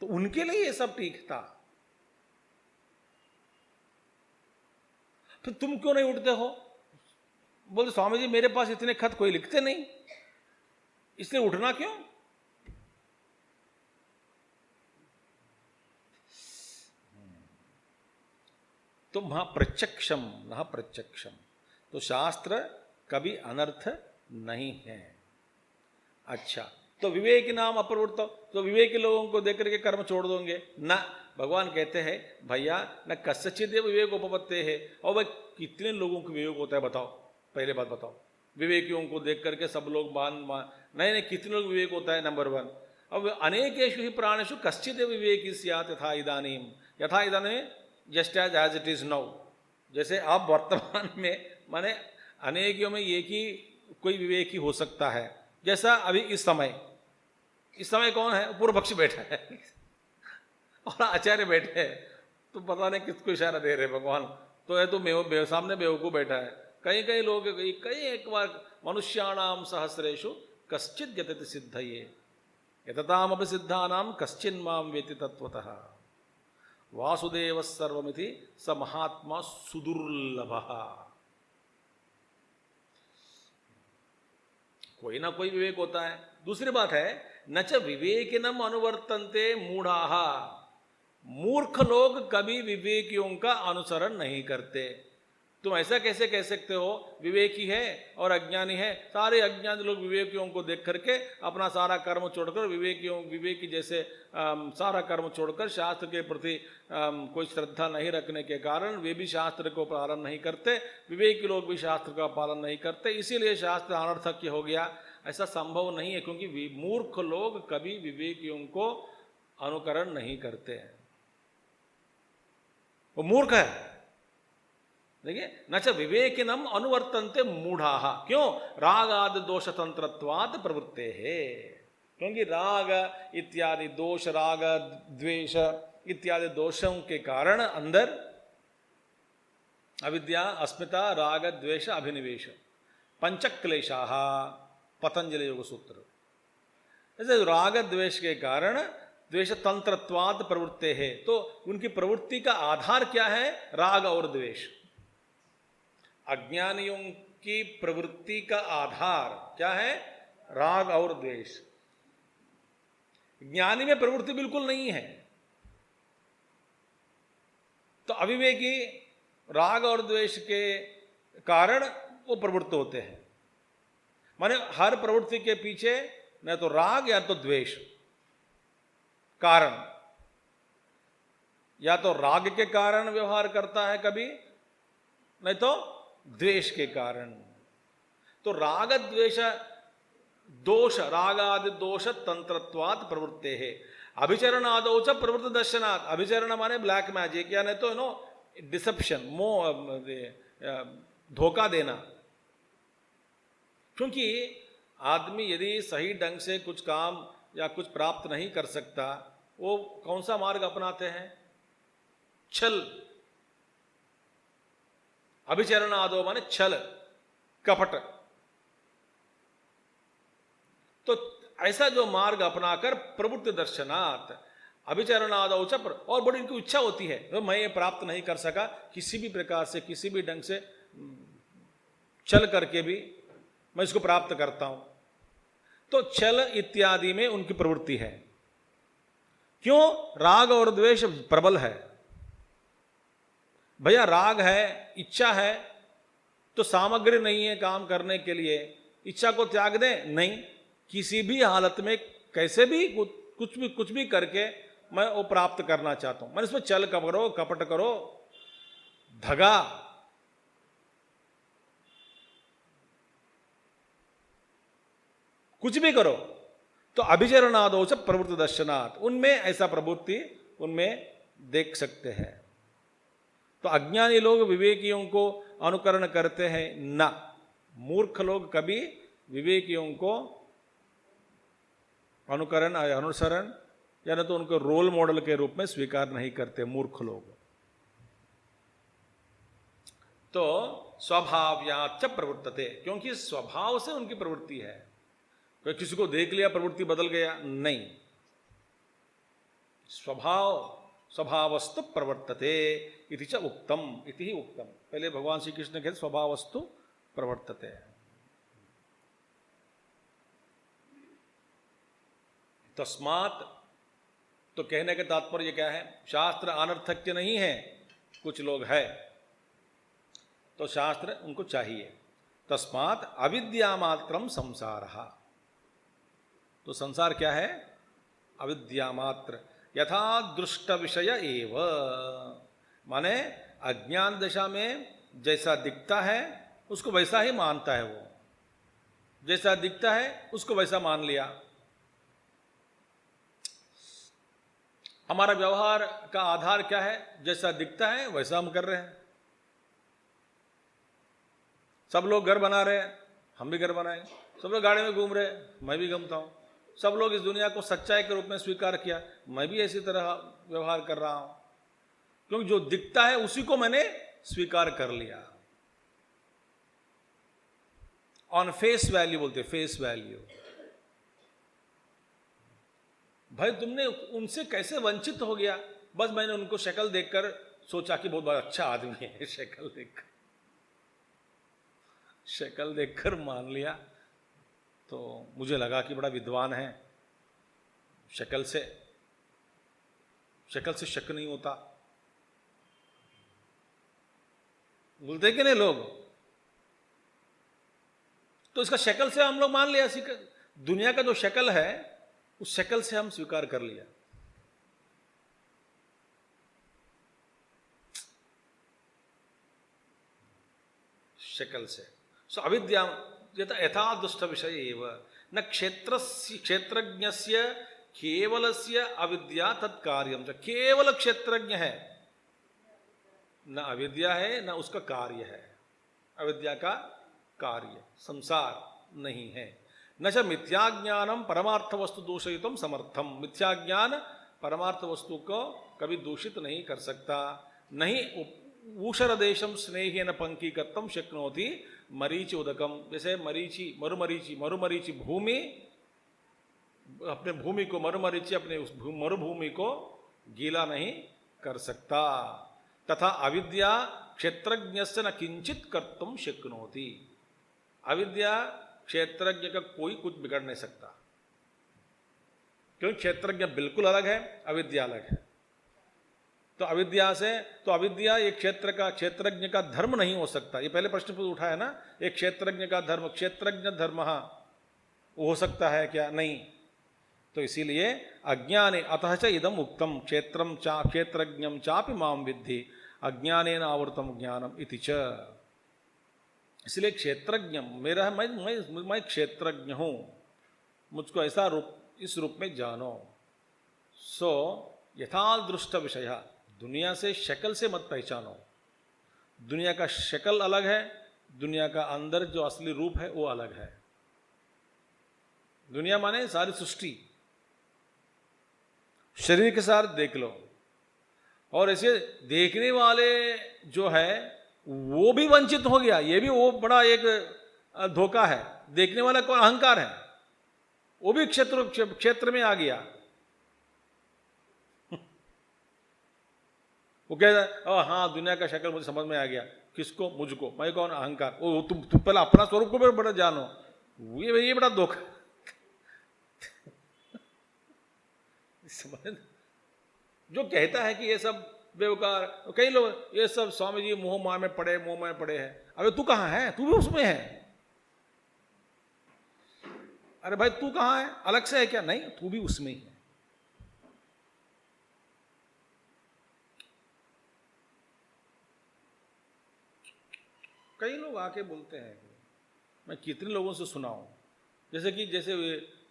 तो उनके लिए ये सब ठीक था। फिर तुम क्यों नहीं उठते हो? बोलते स्वामी जी मेरे पास इतने खत कोई लिखते नहीं, इसलिए उठना क्यों? तो वहाँ प्रत्यक्षम न प्रत्यक्षम, तो शास्त्र कभी अनर्थ नहीं है। अच्छा, तो विवेकी नाम अप्रवृत्त, तो विवेकी लोगों को देख करके कर्म छोड़ दोगे ना? भगवान कहते हैं भैया न कस्यचित् विवेक उपपत्ते है। और भाई कितने लोगों को विवेक होता है बताओ, पहले बात बताओ। विवेकियों को देख करके सब लोग नहीं, कितने लोग विवेक होता है? Number one. अब अनेकेषु ही प्राणेषु कश्चित् विवेकी स्यात् यथा इदानीं just as it is now. जैसे आप वर्तमान में माने अनेकियों में एक ही कोई विवेकी हो सकता है। जैसा अभी इस समय कौन है? पूर्व पक्षी बैठा है और आचार्य बैठे हैं, तो पता नहीं किसको इशारा दे रहे भगवान। तो है तो सामने बेवकूफ बैठा है। कई लोग एक बार मनुष्याणाम सहस्रेषु कश्चित् यतति सिद्धये यततामपि सिद्धानाम कश्चिन् माम वेति तत्वतः वासुदेव सर्वमिति स महात्मा सुदुर्लभः। कोई ना कोई विवेक होता है। दूसरी बात है न च विवेकिनम अनुवर्तन्ते मूढ़ाः, मूर्ख लोग कभी विवेकियों का अनुसरण नहीं करते। तुम ऐसा कैसे कह सकते हो विवेकी है और अज्ञानी है? सारे अज्ञानी लोग विवेकियों को देख करके अपना सारा कर्म छोड़कर विवेकी जैसे सारा कर्म छोड़कर शास्त्र के प्रति कोई श्रद्धा नहीं रखने के कारण वे भी शास्त्र को पालन नहीं करते, विवेकी लोग भी शास्त्र का पालन नहीं करते, इसीलिए शास्त्र अनर्थक हो गया। ऐसा संभव नहीं है, क्योंकि मूर्ख लोग कभी विवेकियों को अनुकरण नहीं करते हैं। वो मूर्ख है। देखिए, न च विवेकिनम अनुवर्तन्ते मूढ़ाः। क्यों? राग आदि दोष तंत्रत्वात् प्रवृत्ते है। क्योंकि राग इत्यादि दोष, राग द्वेष इत्यादि दोषों के कारण अंदर अविद्या, अस्मिता, राग द्वेष अभिनिवेश पंचक्लेशाः, पतंजलि योग सूत्र। जैसे राग द्वेष के कारण द्वेष तंत्रत्वात् प्रवृत्ते है, तो उनकी प्रवृत्ति का आधार क्या है? राग और द्वेष। अज्ञानियों की प्रवृत्ति का आधार क्या है? राग और द्वेष। ज्ञानी में प्रवृत्ति बिल्कुल नहीं है, तो अविवेकी राग और द्वेष के कारण वो प्रवृत्त होते हैं। माने हर प्रवृत्ति के पीछे न तो राग या तो द्वेष कारण, या तो राग के कारण व्यवहार करता है कभी, नहीं तो द्वेष के कारण। तो राग द्वेष दोष, रागादि दोष तंत्रत्वात् प्रवृत्ते है। अभिचरण आदौ च प्रवृत्त दर्शनात्। अभिचरण माने ब्लैक मैजिक, या नहीं तो डिसेप्शन, धोखा देना। क्योंकि आदमी यदि सही ढंग से कुछ काम या कुछ प्राप्त नहीं कर सकता, वो कौन सा मार्ग अपनाते हैं? छल। अभिचरण आदो माने छल, कपट। तो ऐसा जो मार्ग अपनाकर प्रवृत्ति दर्शनात् अभिचरण आदौ च, और बड़ी इनकी इच्छा होती है तो मैं ये प्राप्त नहीं कर सका, किसी भी प्रकार से किसी भी ढंग से छल करके भी मैं इसको प्राप्त करता हूं। तो छल इत्यादि में उनकी प्रवृत्ति है। क्यों? राग और द्वेष प्रबल है। भैया राग है, इच्छा है, तो सामग्री नहीं है काम करने के लिए, इच्छा को त्याग दें? नहीं, किसी भी हालत में कैसे भी कुछ भी करके मैं वो प्राप्त करना चाहता हूं। मैं इसमें चल करो, कपट करो, धगा, कुछ भी करो, तो अभिचरणादो च प्रवृत्ति दर्शनात्, उनमें ऐसा प्रवृत्ति उनमें देख सकते हैं। तो अज्ञानी लोग विवेकियों को अनुकरण करते हैं ना, मूर्ख लोग कभी विवेकियों को अनुसरण या न तो उनको रोल मॉडल के रूप में स्वीकार नहीं करते मूर्ख लोग। तो स्वभाव्याच्च प्रवृत्तते, क्योंकि स्वभाव से उनकी प्रवृत्ति है। कोई किसी को देख लिया प्रवृत्ति बदल गया, नहीं, स्वभावस्तु प्रवर्तते इति च उक्तम, इति ही उक्तम। पहले भगवान श्री कृष्ण कहते स्वभावस्तु प्रवर्तते। तस्मात्, तो कहने का तात्पर्य क्या है? शास्त्र अनर्थक्य नहीं है, कुछ लोग है तो शास्त्र उनको चाहिए। तस्मात् अविद्या मात्रम संसारः। तो संसार क्या है? अविद्या मात्र। यथा दृष्ट विषय एव, माने अज्ञान दशा में जैसा दिखता है उसको वैसा ही मानता है, वो जैसा दिखता है उसको वैसा मान लिया। हमारा व्यवहार का आधार क्या है? जैसा दिखता है वैसा हम कर रहे हैं। सब लोग घर बना रहे हैं, हम भी घर बनाए। सब लोग गाड़ी में घूम रहे हैं, मैं भी घूमता हूं। सब लोग इस दुनिया को सच्चाई के रूप में स्वीकार किया, मैं भी इसी तरह व्यवहार कर रहा हूं, क्योंकि जो दिखता है उसी को मैंने स्वीकार कर लिया। ऑन फेस वैल्यू बोलते, फेस वैल्यू। भाई तुमने उनसे कैसे वंचित हो गया? बस मैंने उनको शक्ल देखकर सोचा कि बहुत बड़ा अच्छा आदमी है, शक्ल देखकर मान लिया। तो मुझे लगा कि बड़ा विद्वान है, शक्ल से शक नहीं होता, बोलते कि नहीं लोग। तो इसका शक्ल से हम लोग मान लिया, दुनिया का जो शक्ल है उस शक्ल से हम स्वीकार कर लिया। शक्ल से। सो अविद्या यथा दुष्ट विषय एव न क्षेत्रज्ञस्य केवलस्य अविद्या तत्कार्यम। केवल क्षेत्रज्ञ है, न अविद्या है न उसका कार्य है। अविद्या का कार्य संसार नहीं है। न च मिथ्याज्ञानम परमार्थ वस्तु दूषयितुम समर्थम। मिथ्याज्ञान परमार्थ वस्तु को कभी दूषित नहीं कर सकता। नहीं ऊषर देशम स्नेहेन पंकीकर्तुम शक्नोति मरीचि उदकम। जैसे मरुमरीचि भूमि, अपने भूमि को मरुमरीचि अपने उस मरुभूमि को गीला नहीं कर सकता। तथा अविद्या क्षेत्रज्ञस्य न किंचित कर्तुम शक्नोति। अविद्या क्षेत्रज्ञ का कोई कुछ बिगड़ नहीं सकता, क्योंकि क्षेत्रज्ञ बिल्कुल अलग है, अविद्या अलग है। तो अविद्या एक क्षेत्रज्ञ का धर्म नहीं हो सकता। ये पहले प्रश्न उठा है ना, एक क्षेत्रज्ञ का धर्म, क्षेत्रज्ञ धर्म हो सकता है क्या? नहीं। तो इसीलिए अज्ञाने अतः च इदम उक्तम क्षेत्रज्ञम चापि माम विद्धि अज्ञानेन आवृतम ज्ञानम इति च। इसलिए क्षेत्रज्ञ मेरा, मैं क्षेत्रज्ञ हूं, मुझको ऐसा इस रूप में जानो। सो यथादृष्ट विषय, दुनिया से शक्ल से मत पहचानो। दुनिया का शक्ल अलग है, दुनिया का अंदर जो असली रूप है वो अलग है। दुनिया माने सारी सृष्टि, शरीर के साथ देख लो। और ऐसे देखने वाले जो है वो भी वंचित हो गया। ये भी वो बड़ा एक धोखा है। देखने वाला कौन? अहंकार है, वो भी क्षेत्र में आ गया। वो कहता है हाँ दुनिया का शक्ल मुझे समझ में आ गया। किसको? मुझको। मैं कौन? अहंकार। वो तुम पहले अपना स्वरूप को भी बड़ा जानो। ये बड़ा धोखा। जो कहता है कि ये सब बेवकार, कई लोग ये सब स्वामी जी मोह माया में पड़े हैं। अबे तू कहां है? तू भी उसमें है। अरे भाई तू कहां है? अलग से है क्या? नहीं, तू भी उसमें ही है। कई लोग आके बोलते हैं, मैं कितने लोगों से सुनाऊं, जैसे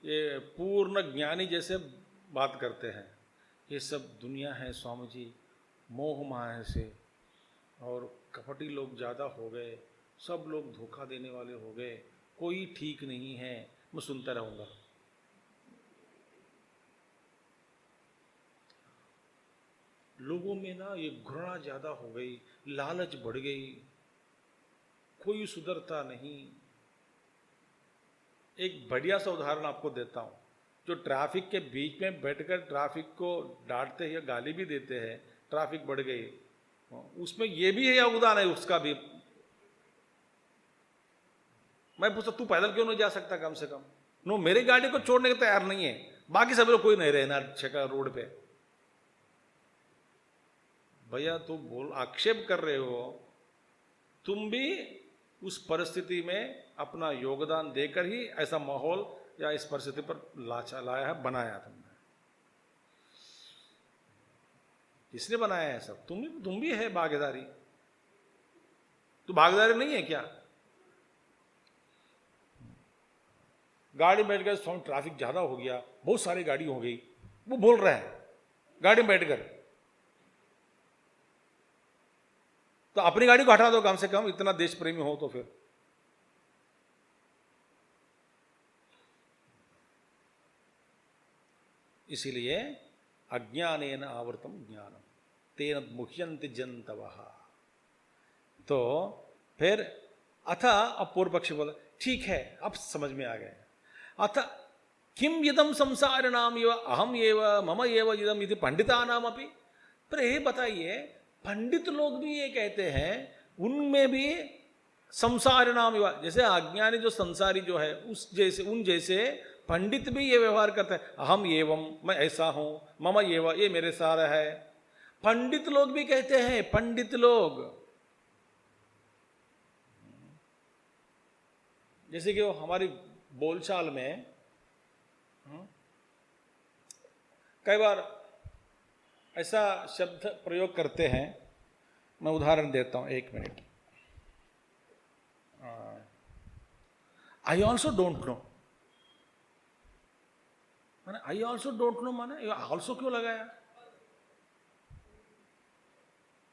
ये पूर्ण ज्ञानी जैसे बात करते हैं, ये सब दुनिया है स्वामी जी, मोह माया से, और कपटी लोग ज़्यादा हो गए, सब लोग धोखा देने वाले हो गए, कोई ठीक नहीं है। मैं सुनता रहूँगा। लोगों में ना ये घृणा ज़्यादा हो गई, लालच बढ़ गई, कोई सुधरता नहीं। एक बढ़िया सा उदाहरण आपको देता हूँ। जो ट्रैफिक के बीच में बैठकर ट्रैफिक को डांटते हैं या गाली भी देते हैं, ट्रैफिक बढ़ गई, उसमें ये भी है योगदान है उसका भी। मैं पूछता तू पैदल क्यों नहीं जा सकता कम से कम? नो, मेरी गाड़ी को छोड़ने को तैयार नहीं है, बाकी सब लोग कोई नहीं रहना रोड पे। भैया तू बोल आक्षेप कर रहे हो तुम भी उस परिस्थिति में अपना योगदान देकर ही ऐसा माहौल या इस परिस्थिति पर लाया है, बनाया तुमने। किसने बनाया है सब? तुम भी है भागीदारी। तो भागीदारी नहीं है क्या? गाड़ी में बैठ गए, ट्रैफिक ज्यादा हो गया, बहुत सारी गाड़ी हो गई, वो बोल रहा है गाड़ी में बैठकर, तो अपनी गाड़ी को हटा दो कम से कम, इतना देश प्रेमी हो तो। फिर इसीलिए अज्ञानेन आवृतम ज्ञानम तेन मुह्यन्ति जन्तवः। तो फिर अथ, अब पूर्व पक्षी बोला ठीक है, अब समझ में आ गया। अथ किम इदम संसारिणाम एव अहम एव मम एव इदम इति पंडितानाम अपि। पर ये बताइए, पंडित लोग भी ये कहते हैं, उनमें भी संसारिणाम एव, जैसे अज्ञानी जो संसारी जो है उस जैसे, उन जैसे पंडित भी ये व्यवहार करते हैं, अहम एवं, मैं ऐसा हूं, मम एव, ये मेरे सारा है। पंडित लोग भी कहते हैं, पंडित लोग, जैसे कि वो हमारी बोलचाल में कई बार ऐसा शब्द प्रयोग करते हैं, मैं उदाहरण देता हूं, एक minute. I also don't know, माने आई ऑल्सो डोंट नो, माने ऑल्सो क्यों लगाया?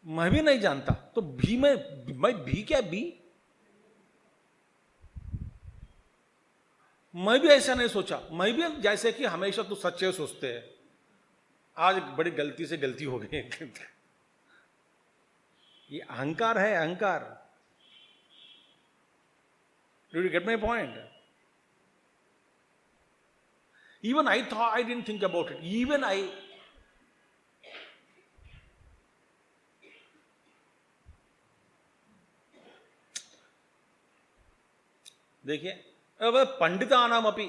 मैं भी नहीं जानता, तो भी मैं भी क्या भी? मैं भी ऐसा नहीं सोचा, मैं भी जैसे कि हमेशा तो सच्चे सोचते हैं, आज बड़ी गलती से गलती हो गई। ये अहंकार है, अहंकार। Do you get my point? Even I thought, I didn't think about it. Even I. देखिए, अब पंडितानाम अपि,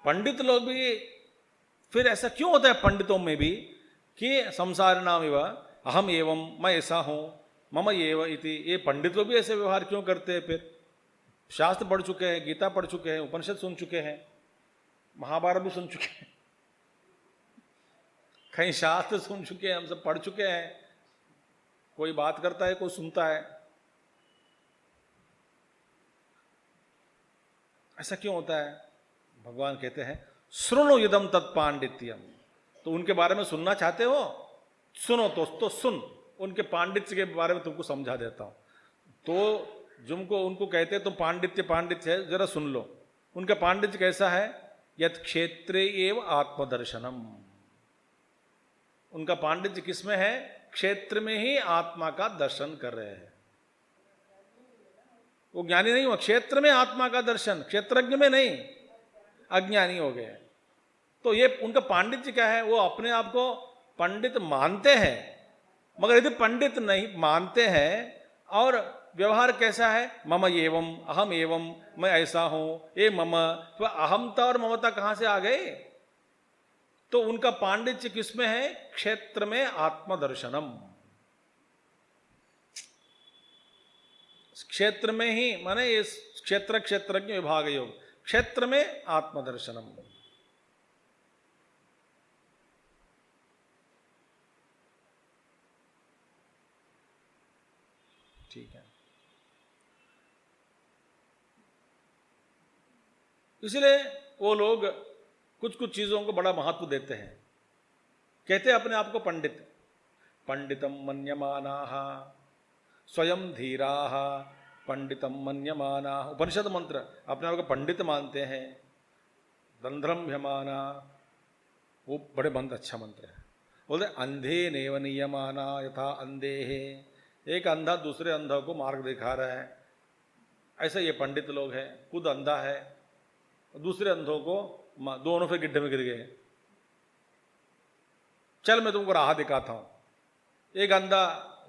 पंडित लोग भी, फिर ऐसा क्यों होता है पंडितों में भी कि संसारिणाम एव अहम एवं, मैं ऐसा हूं, मम एव इति, ये पंडित लोग भी ऐसे व्यवहार क्यों करते हैं? फिर शास्त्र पढ़ चुके हैं, गीता पढ़ चुके हैं, उपनिषद सुन चुके हैं, महाभारत भी सुन चुके हैं, कहीं शास्त्र सुन चुके हैं, हम सब पढ़ चुके हैं। कोई बात करता है, कोई सुनता है, ऐसा क्यों होता है? भगवान कहते हैं श्रृणु इदम तत्पांडित्यम। तो उनके बारे में सुनना चाहते हो, सुनो तो सुन, उनके पांडित्य के बारे में तुमको समझा देता हूं। तो जिनको उनको कहते हैं तुम पांडित्य है, जरा सुन लो। उनका पांडित्य कैसा है? यत् क्षेत्रे एव आत्मदर्शनम। उनका पांडित्य किसमें है? क्षेत्र में ही आत्मा का दर्शन कर रहे हैं। वो ज्ञानी नहीं हुआ, क्षेत्र में आत्मा का दर्शन, क्षेत्रज्ञ में नहीं, अज्ञानी हो गए। तो ये उनका पांडित्य क्या है? वो अपने आप को पंडित मानते हैं, मगर यदि पंडित नहीं मानते हैं और व्यवहार कैसा है? मम एवं, अहम एवं, मैं ऐसा हूं, ये मम, तो अहमता और ममता कहां से आ गए? तो उनका पांडित्य किसमें है? क्षेत्र में आत्मदर्शनम। क्षेत्र में ही, माने इस क्षेत्रज्ञ विभाग योग, क्षेत्र में आत्मदर्शनम। ठीक है। इसलिए वो लोग कुछ कुछ चीजों को बड़ा महत्व देते हैं, कहते हैं अपने आप को पंडित। पंडितम मन्यमानाः स्वयं धीराः पंडितम मन्यमानाः। उपनिषद मंत्र अपने आप को पंडित मानते हैं। दंध्रम्यमाना, वो बड़े मंत्र, अच्छा मंत्र है। बोलते अंधे नेव नियमाना यथा अंधे है। एक अंधा दूसरे अंधा को मार्ग दिखा रहा है, ऐसा ये पंडित लोग हैं। खुद अंधा है, दूसरे अंधों को, दोनों फिर गड्ढे में गिर गए। चल मैं तुमको राह दिखाता हूं। एक अंधा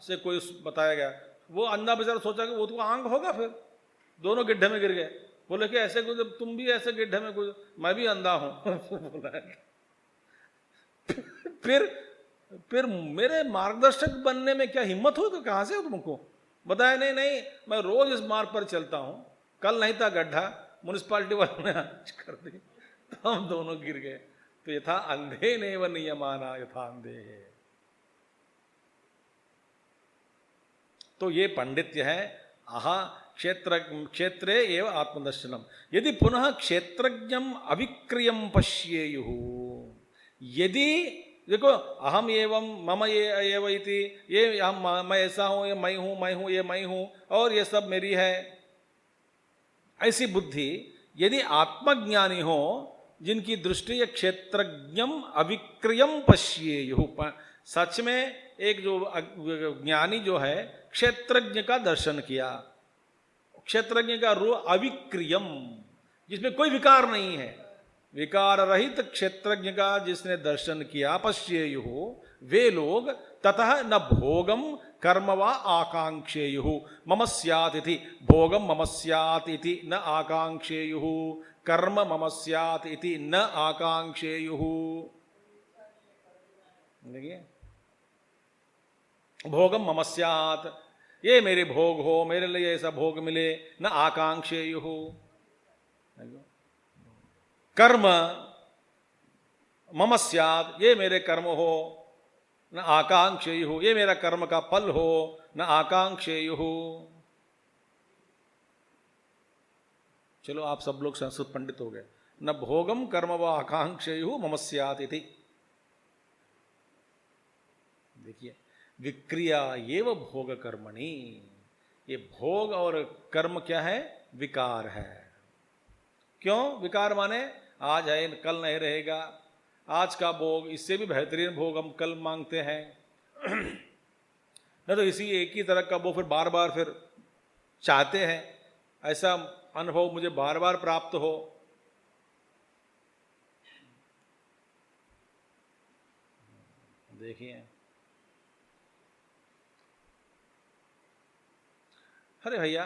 से कोई बताया गया, वो अंधा बेचारा सोचा कि वो तो आंख होगा, फिर दोनों गड्ढे में गिर गए। बोले कि ऐसे कुछ, तुम भी ऐसे गड्ढे में कुछ, मैं भी अंधा हूं। बोला फिर मेरे मार्गदर्शक बनने में क्या हिम्मत हो? तो कहां से हो तुमको? बताया नहीं नहीं, मैं रोज इस मार्ग पर चलता हूं, कल नहीं था गड्ढा, म्यूनिसिपालिटी वालों ने आज कर दी, तो हम दोनों गिर गए। तो यथा अंधे नैव नियमाना यथा अंधे है। तो ये पांडित्य है। आहा क्षेत्रे एव आत्मदर्शनम। यदि पुनः क्षेत्रज्ञम अविक्रियम पश्येयुः, यदि देखो अहम एवं मम ये एव इति, ये मैं ऐसा हूं, ये मैं हूं, ये मैं हूं, और ये सब मेरी है, ऐसी बुद्धि यदि आत्मज्ञानी हो, जिनकी दृष्टि ये क्षेत्रज्ञम अविक्रियम पश्येयुः, सच में एक जो ज्ञानी जो है क्षेत्रज्ञ का दर्शन किया, क्षेत्रज्ञ का रूप अविक्रियम, जिसमें कोई विकार नहीं है, विकार रहित क्षेत्रज्ञ का जिसने दर्शन किया, पश्येयुः, वे लोग ततः न भोगम कर्म व आकांक्षेयुः मम स्यात् इति, भोगम मम स्यात् इति न आकांक्षेयुः, कर्म मम स्यात् इति न आकांक्षेयुः। देखिए, भोगम मम स्यात्, ये मेरे भोग हो, मेरे लिए ऐसा भोग मिले, न आकांक्षेयुः। कर्म मम स्यात्, ये मेरे कर्म हो, न आकांक्षेयुः, ये मेरा कर्म का फल हो, न आकांक्षेयुः। चलो आप सब लोग संस्कृत पंडित हो गए। न भोगम कर्म व आकांक्षेयुः मम स्यात् इति। देखिए, विक्रिया एव भोग कर्मणि, ये भोग और कर्म क्या है? विकार है। क्यों विकार? माने आज है कल नहीं रहेगा, आज का भोग, इससे भी बेहतरीन भोग हम कल मांगते हैं, न तो इसी एक ही तरह का वो फिर बार बार फिर चाहते हैं, ऐसा अनुभव मुझे बार बार प्राप्त हो। देखिए, अरे भैया,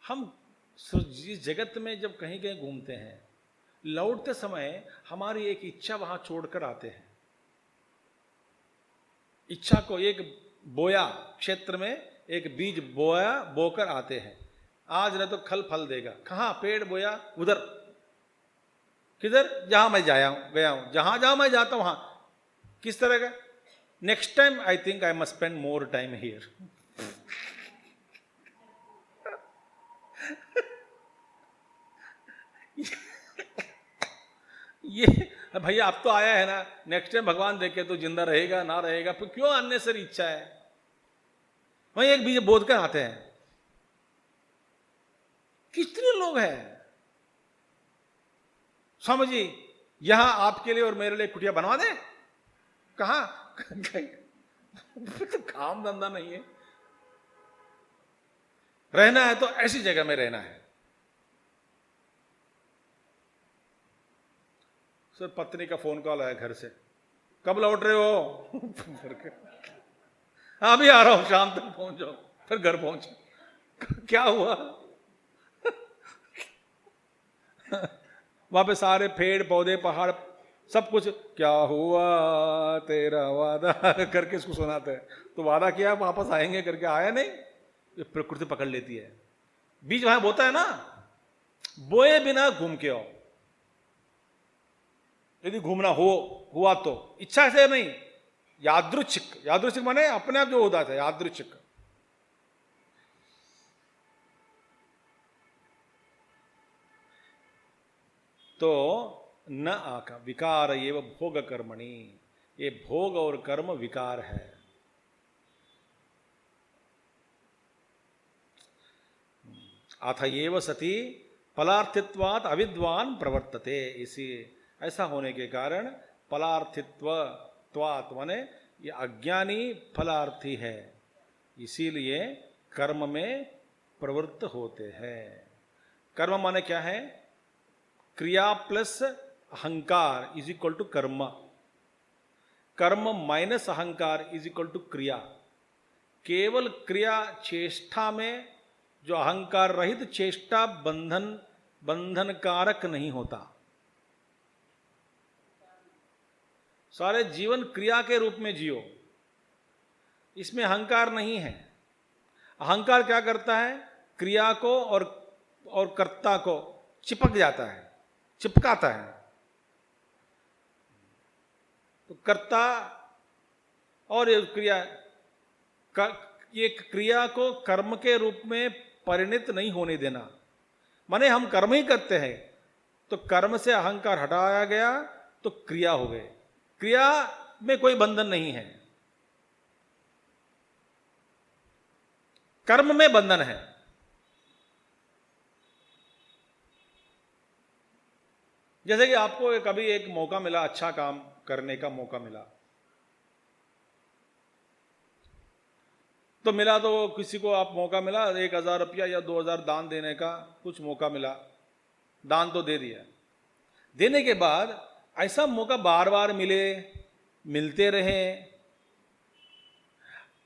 हम जिस जगत में जब कहीं कहीं घूमते हैं, लौटते समय हमारी एक इच्छा वहां छोड़कर आते हैं। इच्छा को एक बोया, क्षेत्र में एक बीज बोया, बोकर आते हैं। आज न तो खल फल देगा, कहां पेड़ बोया? उधर। किधर? जहां मैं गया हूं, जहां जहां मैं जाता हूं वहां। किस तरह का? Next time I think I must spend more time here. ये भैया अब तो आया है ना, नेक्स्ट टाइम भगवान देखे तो जिंदा रहेगा ना रहेगा, फिर क्यों अननेसरी इच्छा है? वहीं एक बीज बोध कर आते हैं। कितने लोग हैं स्वामी जी, यहां आपके लिए और मेरे लिए कुटिया बनवा दे? कहां? तो काम धंधा नहीं है, रहना है तो ऐसी जगह में रहना है। सर पत्नी का फोन कॉल आया घर से, कब लौट रहे हो? हाँ भी आ रहा हूं, शाम तक पहुंच जाओ। फिर घर पहुंचे, क्या हुआ? वहां पे सारे पेड़ पौधे पहाड़ सब कुछ, क्या हुआ तेरा वादा करके इसको सुनाते हैं। तो वादा किया वापस आएंगे करके, आया नहीं। ये प्रकृति पकड़ लेती है। बीज वहां बोता है ना, बोए बिना घूम के आओ। यदि घूमना हुआ तो इच्छा से नहीं, यादृच्छिक। यादृच्छिक माने अपने आप जो होता था, यादृच्छिक। तो न आका विकार एव भोग कर्मणि, ये भोग और कर्म विकार है। अथ एव सती फलार्थित्वात् अविद्वान प्रवर्तते, इसी ऐसा होने के कारण फलार्थित्वात् माने ये अज्ञानी फलार्थी है, इसीलिए कर्म में प्रवृत्त होते हैं। कर्म माने क्या है? क्रिया प्लस अहंकार इज इक्वल टू कर्म, कर्म माइनस अहंकार इज इक्वल टू क्रिया। केवल क्रिया चेष्टा में जो अहंकार रहित चेष्टा बंधन कारक नहीं होता। सारे जीवन क्रिया के रूप में जियो, इसमें अहंकार नहीं है। अहंकार क्या करता है? क्रिया को और कर्ता को चिपक जाता है, चिपकाता है। तो कर्ता और ये क्रिया, ये क्रिया को कर्म के रूप में परिणित नहीं होने देना। माने हम कर्म ही करते हैं, तो कर्म से अहंकार हटाया गया तो क्रिया हो गए। क्रिया में कोई बंधन नहीं है, कर्म में बंधन है। जैसे कि आपको कभी एक मौका मिला, अच्छा काम करने का मौका मिला, तो मिला तो किसी को आप मौका मिला 1,000 रुपया या 2,000 दान देने का, कुछ मौका मिला, दान तो दे दिया। देने के बाद ऐसा मौका बार बार मिले, मिलते रहे,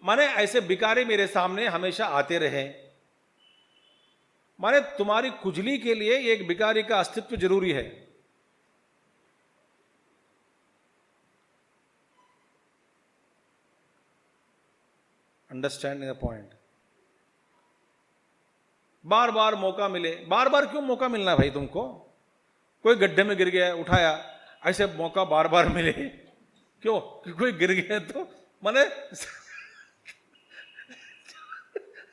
माने ऐसे भिखारी मेरे सामने हमेशा आते रहे, माने तुम्हारी खुजली के लिए एक भिखारी का अस्तित्व जरूरी है। Understanding the point. बार बार मौका मिले, बार बार क्यों मौका मिलना भाई तुमको? कोई गड्ढे में गिर गया, उठाया, ऐसे मौका बार बार मिले क्यों? कि कोई गिर गया तो माने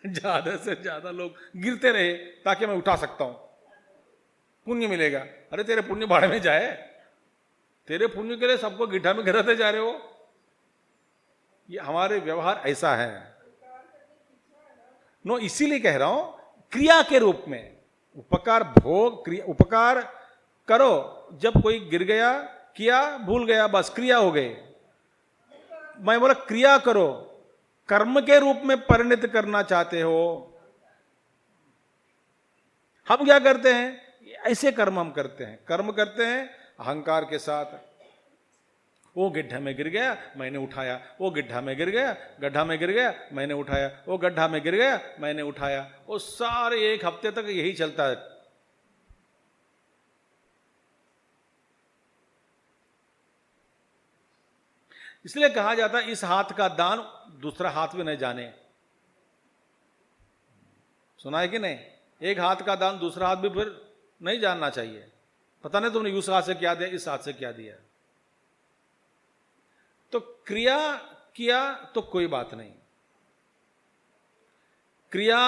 ज्यादा से ज्यादा लोग गिरते रहे ताकि मैं उठा सकता हूं, पुण्य मिलेगा। अरे तेरे पुण्य भाड़ में जाए, तेरे पुण्य के लिए सबको गिड्ढा में गिराते जा रहे हो। ये हमारे व्यवहार ऐसा है। नो, इसीलिए कह रहा हूं क्रिया के रूप में उपकार भोग, क्रिया उपकार करो। जब कोई गिर गया, किया, भूल गया, बस क्रिया हो गई। मैं बोला क्रिया करो, कर्म के रूप में परिणित करना चाहते हो। हम क्या करते हैं? ऐसे कर्म हम करते हैं, कर्म करते हैं अहंकार के साथ। वो गड्ढा में गिर गया, मैंने उठाया, वो गड्ढा में गिर गया, गड्ढा में गिर गया, मैंने उठाया, वो गड्ढा में गिर गया, मैंने उठाया। वो सारे एक हफ्ते तक यही चलता है। इसलिए कहा जाता है इस हाथ का दान दूसरा हाथ भी नहीं जाने। सुना है कि नहीं? एक हाथ का दान दूसरा हाथ भी फिर नहीं जानना चाहिए। पता नहीं तुमने उस हाथ से क्या दिया, इस हाथ से क्या दिया। तो क्रिया किया तो कोई बात नहीं, क्रिया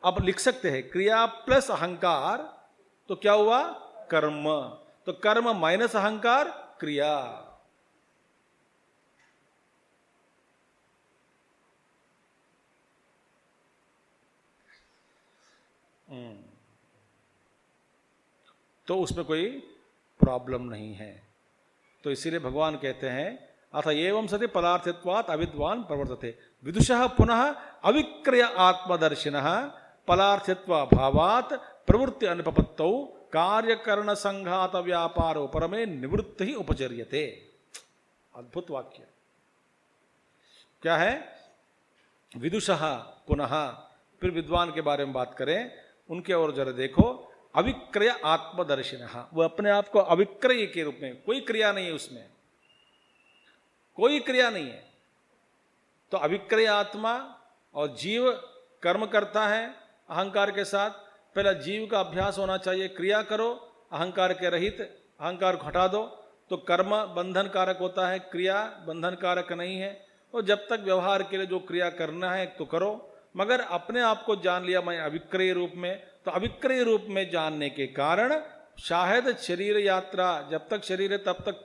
अब लिख सकते हैं क्रिया प्लस अहंकार तो क्या हुआ? कर्म। तो कर्म माइनस अहंकार क्रिया। तो उसमें कोई प्रॉब्लम नहीं है। तो इसीलिए भगवान कहते हैं अथ एवं सति पदार्थत्वात् अविद्वान प्रवर्तते विदुषः पुनः अविक्रय आत्मदर्शिनः पदार्थत्वाभावात् प्रवृत्ति अनुपपत्तौ कार्यकरण संघात व्यापारो परमे निवृत्ति ही उपचर्यते। अद्भुत वाक्य क्या है? विदुषः पुनः, फिर विद्वान के बारे में बात करें, उनके ओर जरा देखो। अविक्रय आत्मदर्शिनः, वो अपने आप को अविक्रय के रूप में, कोई क्रिया नहीं है उसमें, कोई क्रिया नहीं है। तो अविक्रय आत्मा और जीव कर्म करता है अहंकार के साथ। पहला जीव का अभ्यास होना चाहिए, क्रिया करो अहंकार के रहित, अहंकार को हटा दो तो कर्म बंधन कारक होता है, क्रिया बंधन कारक नहीं है। और जब तक व्यवहार के लिए जो क्रिया करना है तो करो, मगर अपने आप को जान लिया मैं अविक्रय रूप में, तो अविक्रय रूप में जानने के कारण शायद शरीर यात्रा, जब तक शरीर है तब तक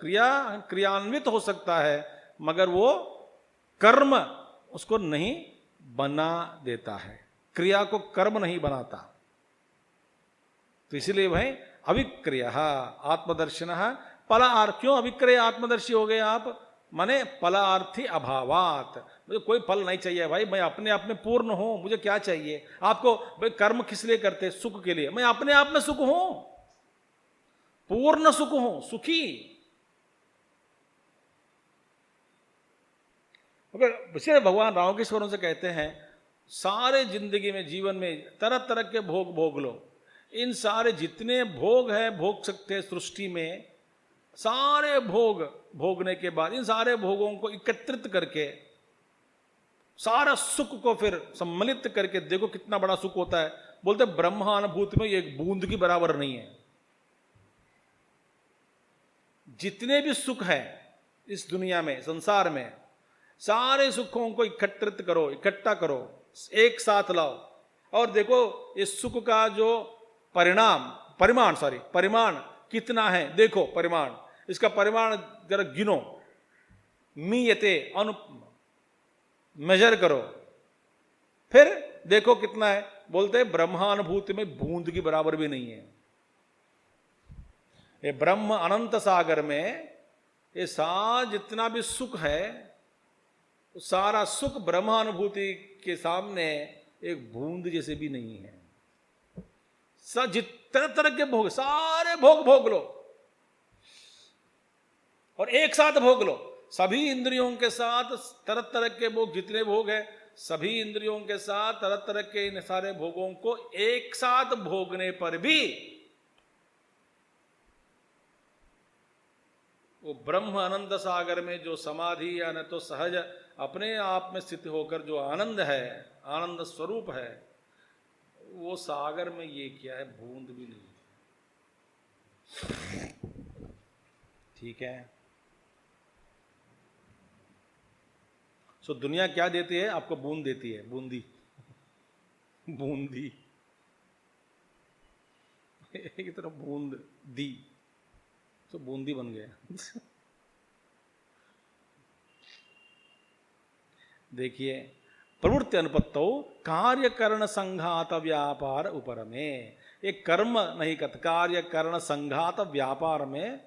क्रियान्वित हो सकता है, मगर वो कर्म उसको नहीं बना देता है, क्रिया को कर्म नहीं बनाता। तो इसलिए भाई अविक्रय आत्मदर्शिनः फलार्थ। क्यों अविक्रय आत्मदर्शी हो गए आप? माने फलार्थी अभावात, मुझे कोई फल नहीं चाहिए भाई, मैं अपने आप में पूर्ण हूं, मुझे क्या चाहिए? आपको भाई कर्म किस लिए करते? सुख के लिए। मैं अपने आप में सुख हूं, पूर्ण सुख हूं, सुखी। मगर भगवान रामकृष्ण से कहते हैं सारे जिंदगी में, जीवन में तरह तरह के भोग भोग लो। इन सारे जितने भोग हैं भोग सकते हैं सृष्टि में, सारे भोग भोगने के बाद इन सारे भोगों को एकत्रित करके सारा सुख को फिर सम्मिलित करके देखो कितना बड़ा सुख होता है। बोलते ब्रह्मानुभूति में ये एक बूंद की बराबर नहीं है। जितने भी सुख है इस दुनिया में, संसार में, सारे सुखों को एकत्रित करो, इकट्ठा करो, एक साथ लाओ और देखो इस सुख का जो परिमाण कितना है। देखो परिमाण, इसका परिमाण जरा गिनो, मीयते अनु मेजर करो, फिर देखो कितना है। बोलते हैं ब्रह्मानुभूति में बूंद की बराबर भी नहीं है। ये ब्रह्म अनंत सागर में ये सारा जितना भी सुख है, सारा सुख ब्रह्मानुभूति के सामने एक बूंद जैसे भी नहीं है। जितने तरह के भोग, सारे भोग भोग लो और एक साथ भोग लो। सभी इंद्रियों के साथ तरह तरह के भोग, जितने भोग है सभी इंद्रियों के साथ तरह तरह के इन सारे भोगों को एक साथ भोगने पर भी वो ब्रह्म आनंद सागर में जो समाधि या न तो सहज अपने आप में स्थित होकर जो आनंद है, आनंद स्वरूप है, वो सागर में ये क्या है, बूंद भी नहीं। ठीक है। सो दुनिया क्या देती है आपको? बूंद देती है, बूंदी बूंदी एक तरफ बूंद दी तो बूंदी बन गया। देखिए, प्रवृत्ति अनुपत्तो कार्य करण संघात व्यापार ऊपर में, एक कर्म नहीं करता, कार्य करण संघात व्यापार में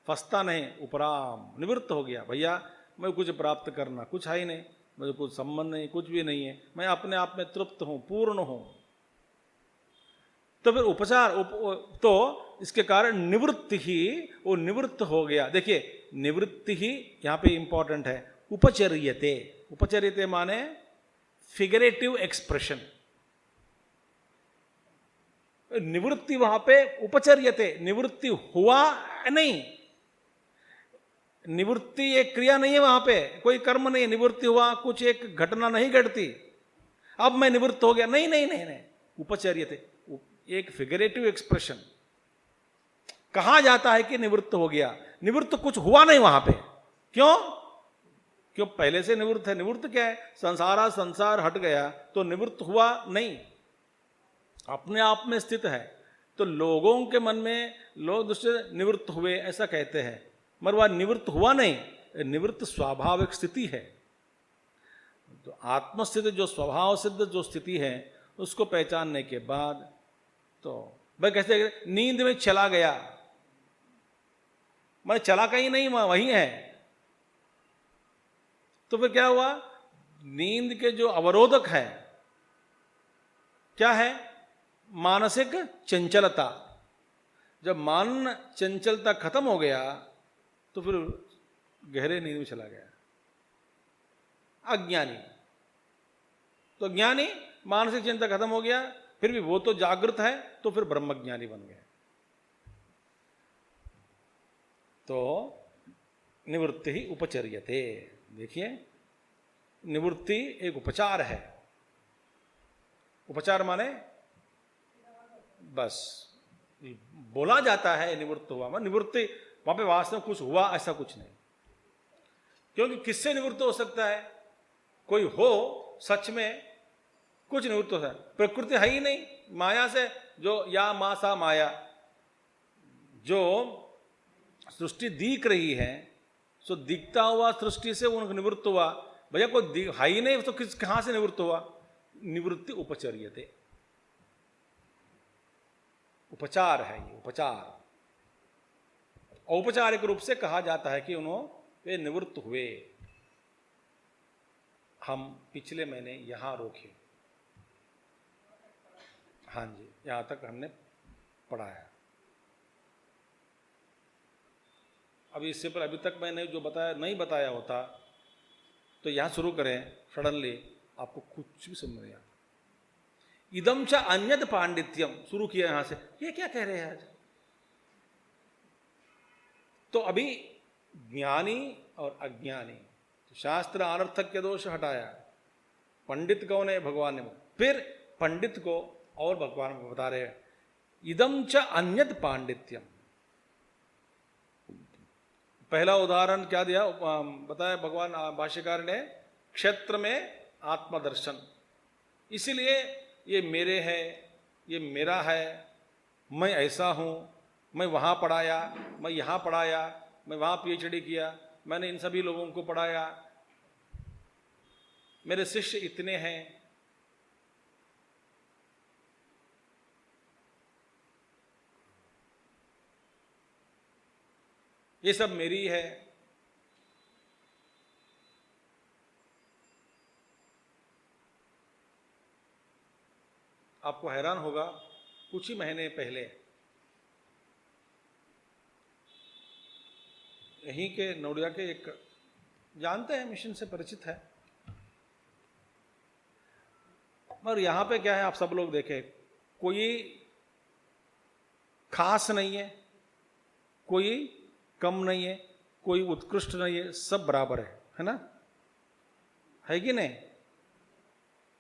फंसता नहीं, उपराम निवृत्त हो गया। भैया मैं कुछ प्राप्त करना कुछ है ही नहीं, मुझे कुछ संबंध नहीं, कुछ भी नहीं है, मैं अपने आप में तृप्त हूं, पूर्ण हूं। तो फिर उपचार तो इसके कारण निवृत्ति ही, वो निवृत्त हो गया। देखिए निवृत्ति ही यहां पे इंपॉर्टेंट है। उपचर्यते, उपचर्यते माने फिगरेटिव एक्सप्रेशन। निवृत्ति वहां पे उपचर्यते, निवृत्ति हुआ नहीं, निवृत्ति एक क्रिया नहीं है, वहां पे कोई कर्म नहीं है। निवृत्ति हुआ, कुछ एक घटना नहीं घटती, अब मैं निवृत्त हो गया, नहीं नहीं नहीं नहीं। उपचर्यते एक फिगरेटिव एक्सप्रेशन। कहा जाता है कि निवृत्त हो गया, निवृत्त कुछ हुआ नहीं वहां पे। क्यों? क्यों? पहले से निवृत्त है। निवृत्त क्या है? संसार हट गया तो निवृत्त हुआ नहीं, अपने आप में स्थित है। तो लोगों के मन में लोग दूसरे निवृत्त हुए ऐसा कहते हैं, मगर वह निवृत्त हुआ नहीं, निवृत्त स्वाभाविक स्थिति है। तो आत्मस्थित जो स्वभाव सिद्ध जो स्थिति है उसको पहचानने के बाद तो भाई कैसे नींद में चला गया, मैं चला कहीं नहीं, वही है। तो फिर क्या हुआ? नींद के जो अवरोधक है क्या है? मानसिक चंचलता। जब मान चंचलता खत्म हो गया तो फिर गहरे नींद में चला गया अज्ञानी। तो ज्ञानी, मानसिक चिंता खत्म हो गया, फिर भी वो तो जागृत है, तो फिर ब्रह्मज्ञानी बन गया। तो निवृत्ति ही उपचर्यते। देखिए निवृत्ति एक उपचार है। उपचार माने बस बोला जाता है निवृत्त हुआ, निवृत्ति वहां पे वास्तव में कुछ हुआ ऐसा कुछ नहीं। क्योंकि किससे निवृत्त हो सकता है? कोई हो सच में कुछ निवृत्त होता है, प्रकृति है ही नहीं। माया से जो या मासा माया जो सृष्टि दिख रही है, सो दिखता हुआ सृष्टि से उनको निवृत्त हुआ। भैया कोई है ही नहीं तो कहां से निवृत्त हुआ? निवृत्ति उपचर्यते, उपचार है ये, उपचार। औपचारिक रूप से कहा जाता है कि वे निवृत्त हुए। हम पिछले महीने यहां रोके, हाँ जी, यहां तक हमने पढ़ाया। अभी इससे पर अभी तक मैंने जो बताया नहीं बताया होता तो यहां शुरू करें, सडनली आपको कुछ भी समझ नहीं आता। इदम च अन्यद पांडित्यम शुरू किया यहां से, ये क्या कह रहे हैं आज? तो अभी ज्ञानी और अज्ञानी, तो शास्त्र अनर्थक के दोष हटाया, पंडित कौन है? भगवान ने। फिर पंडित को और भगवान बता रहे हैं, इदम च अन्यत पांडित्यम। पहला उदाहरण क्या दिया बताया भगवान भाष्यकार ने? क्षेत्र में आत्मदर्शन। इसीलिए ये मेरे है, ये मेरा है, मैं ऐसा हूं, मैं वहां पढ़ाया, मैं यहां पढ़ाया, मैं वहां पीएचडी किया, मैंने इन सभी लोगों को पढ़ाया, मेरे शिष्य इतने हैं। ये सब मेरी है। आपको हैरान होगा, कुछ ही महीने पहले यहीं के नोडिया के एक जानते हैं, मिशन से परिचित है, और यहां पे क्या है आप सब लोग देखें, कोई खास नहीं है, कोई कम नहीं है, कोई उत्कृष्ट नहीं है, सब बराबर है ना? है कि नहीं?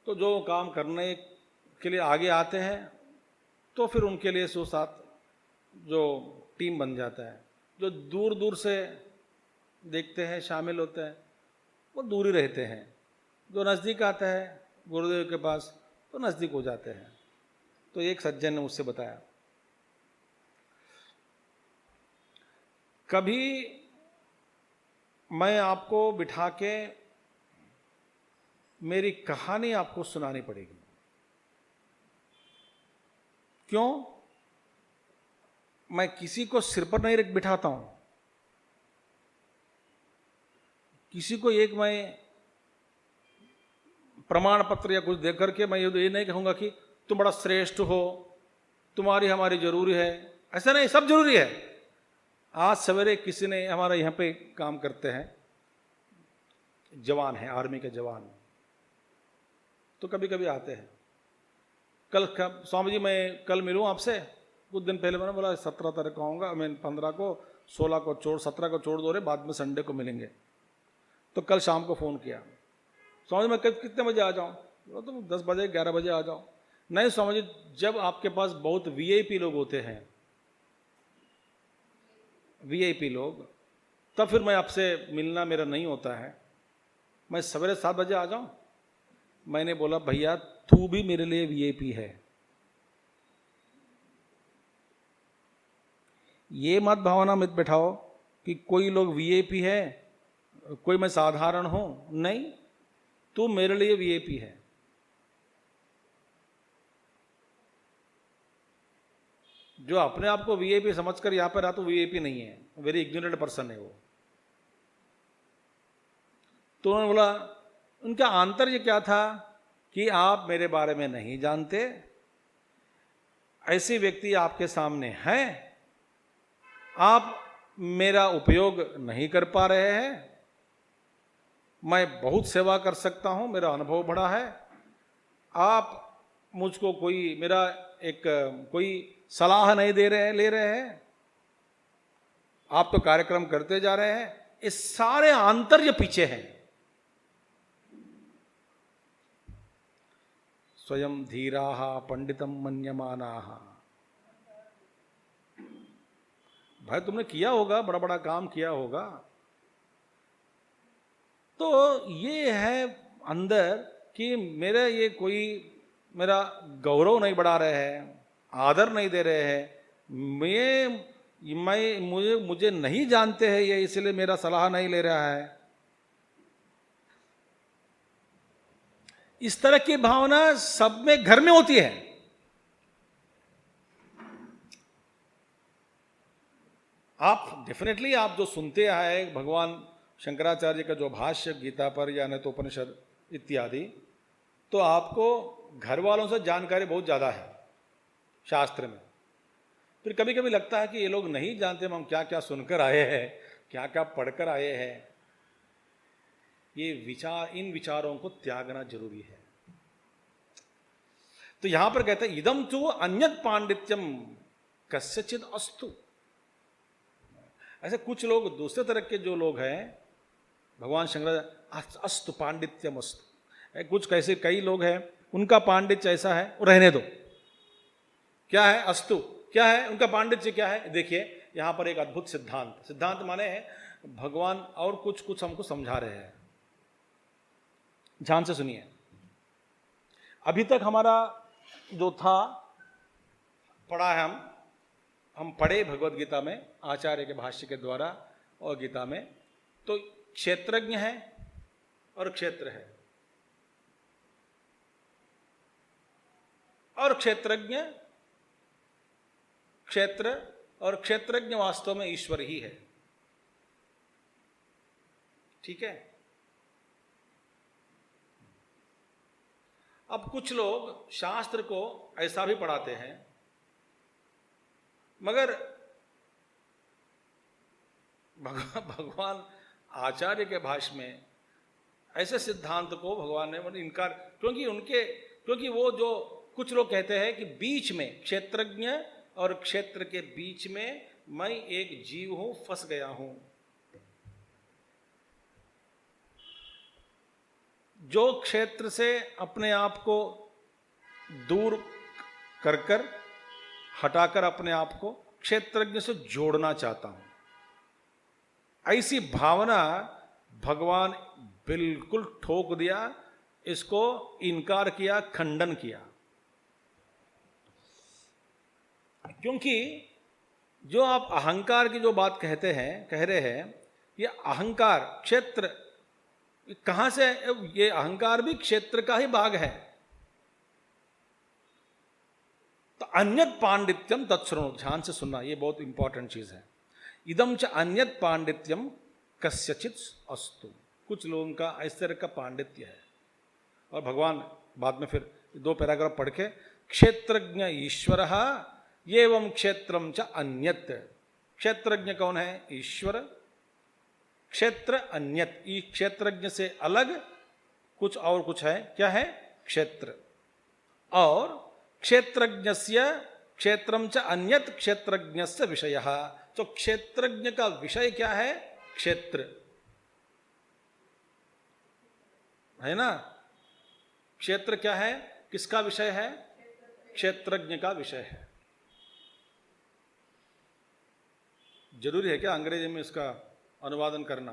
तो जो काम करने के लिए आगे आते हैं तो फिर उनके लिए सो साथ जो टीम बन जाता है। जो दूर दूर से देखते हैं, शामिल होते हैं, वो दूर ही रहते हैं। जो नज़दीक आता है गुरुदेव के पास तो नज़दीक हो जाते हैं। तो एक सज्जन ने मुझसे बताया, कभी मैं आपको बिठा के मेरी कहानी आपको सुनानी पड़ेगी। क्यों? मैं किसी को सिर पर नहीं रख बिठाता हूं, किसी को एक मैं प्रमाण पत्र या कुछ देख करके मैं ये नहीं कहूंगा कि तुम बड़ा श्रेष्ठ हो, तुम्हारी हमारी जरूरी है, ऐसा नहीं, सब जरूरी है। आज सवेरे किसी ने हमारे यहाँ पे काम करते हैं, जवान हैं, आर्मी के जवान, तो कभी कभी आते हैं। कल स्वामी जी मैं कल मिलूं आपसे, कुछ दिन पहले मैंने बोला 17 तारीख को आऊँगा, मैं 15 को, 16 को छोड़, 17 को छोड़ दो रे, बाद में संडे को मिलेंगे। तो कल शाम को फ़ोन किया, स्वामी जी मैं कितने बजे आ जाऊँ? बोला तुम 10 बजे 11 बजे आ जाओ। नहीं स्वामी जी, जब आपके पास बहुत वीआईपी लोग होते हैं, वीआईपी लोग, तब फिर मैं आपसे मिलना मेरा नहीं होता है, मैं सवेरे 7 बजे आ जाऊँ। मैंने बोला भैया तू भी मेरे लिए वीआईपी है, ये मत भावना मत बैठाओ कि कोई लोग वीआईपी है, कोई मैं साधारण हूं। नहीं, तू मेरे लिए वीआईपी है। जो अपने आप को वीआईपी समझकर यहां पर आ तो वीआईपी नहीं है, वेरी इग्नोरेंट पर्सन है वो। तो उन्होंने बोला, उनका आंतर्य क्या था कि आप मेरे बारे में नहीं जानते, ऐसे व्यक्ति आपके सामने हैं, आप मेरा उपयोग नहीं कर पा रहे हैं, मैं बहुत सेवा कर सकता हूं, मेरा अनुभव बड़ा है, आप मुझको कोई मेरा एक कोई सलाह नहीं दे रहे हैं, ले रहे हैं, आप तो कार्यक्रम करते जा रहे हैं। इस सारे आंतर्य पीछे हैं। स्वयं धीराः पंडितम मन्यमानाः। भाई तुमने किया होगा, बड़ा बड़ा काम किया होगा, तो ये है अंदर कि मेरा ये कोई मेरा गौरव नहीं बढ़ा रहे हैं, आदर नहीं दे रहे हैं, मुझे नहीं जानते हैं ये, इसलिए मेरा सलाह नहीं ले रहा है। इस तरह की भावना सब में घर में होती है। आप डेफिनेटली आप जो सुनते आए भगवान शंकराचार्य का जो भाष्य गीता पर या नहीं तो उपनिषद इत्यादि, तो आपको घर वालों से जानकारी बहुत ज़्यादा है शास्त्र में। फिर कभी कभी लगता है कि ये लोग नहीं जानते हम क्या क्या सुनकर आए हैं, क्या क्या पढ़कर आए हैं। ये विचार, इन विचारों को त्यागना जरूरी है। तो यहां पर कहते हैं इदम तु अन्यत पांडित्यम कस्यचिद अस्तु। ऐसे कुछ लोग दूसरे तरह के जो लोग हैं, भगवान शंकर अस्तु पांडित्यम अस्तु, कुछ कैसे कई लोग हैं उनका पांडित्य ऐसा है, रहने दो, क्या है अस्तु, क्या है उनका पांडित्य क्या है। देखिए यहां पर एक अद्भुत सिद्धांत, सिद्धांत माने भगवान और कुछ कुछ हमको समझा रहे हैं, ध्यान से सुनिए। अभी तक हमारा जो था पढ़ा है, हम पढ़े भगवत गीता में आचार्य के भाष्य के द्वारा और गीता में, तो क्षेत्रज्ञ है और क्षेत्र है, और क्षेत्रज्ञ क्षेत्र और क्षेत्रज्ञ वास्तव में ईश्वर ही है, ठीक है। अब कुछ लोग शास्त्र को ऐसा भी पढ़ाते हैं, मगर भगवान आचार्य के भाष्य में ऐसे सिद्धांत को भगवान ने इनकार, क्योंकि वो जो कुछ लोग कहते हैं कि बीच में क्षेत्रज्ञ और क्षेत्र के बीच में मैं एक जीव हूं, फंस गया हूं, जो क्षेत्र से अपने आप को दूर कर कर हटाकर अपने आप को क्षेत्रज्ञ से जोड़ना चाहता हूं, ऐसी भावना भगवान बिल्कुल ठोक दिया, इसको इनकार किया, खंडन किया। क्योंकि जो आप अहंकार की जो बात कह रहे हैं, ये अहंकार क्षेत्र कहां से, ये अहंकार भी क्षेत्र का ही भाग है। तो अन्यत पांडित्यम तत्सृणु, ध्यान से सुनना, ये बहुत इंपॉर्टेंट चीज है। इदम च अन्यत पांडित्यम कस्यचित अस्तु, कुछ लोगों का इस तरह का पांडित्य है। और भगवान बाद में फिर 2 पैराग्राफ पढ़ के क्षेत्रज्ञ ईश्वर एवं क्षेत्रम च अन्यत, क्षेत्रज्ञ कौन है, ईश्वर, क्षेत्र अन्यत, क्षेत्रज्ञ से अलग कुछ और कुछ है, क्या है, क्षेत्र। और क्षेत्रज्ञस्य क्षेत्रम च अन्यत क्षेत्रज्ञस्य विषयः, तो क्षेत्रज्ञ का विषय क्या है, क्षेत्र है ना। क्षेत्र क्या है, किसका विषय है, क्षेत्रज्ञ का विषय है। जरूरी है क्या अंग्रेजी में इसका अनुवादन करना?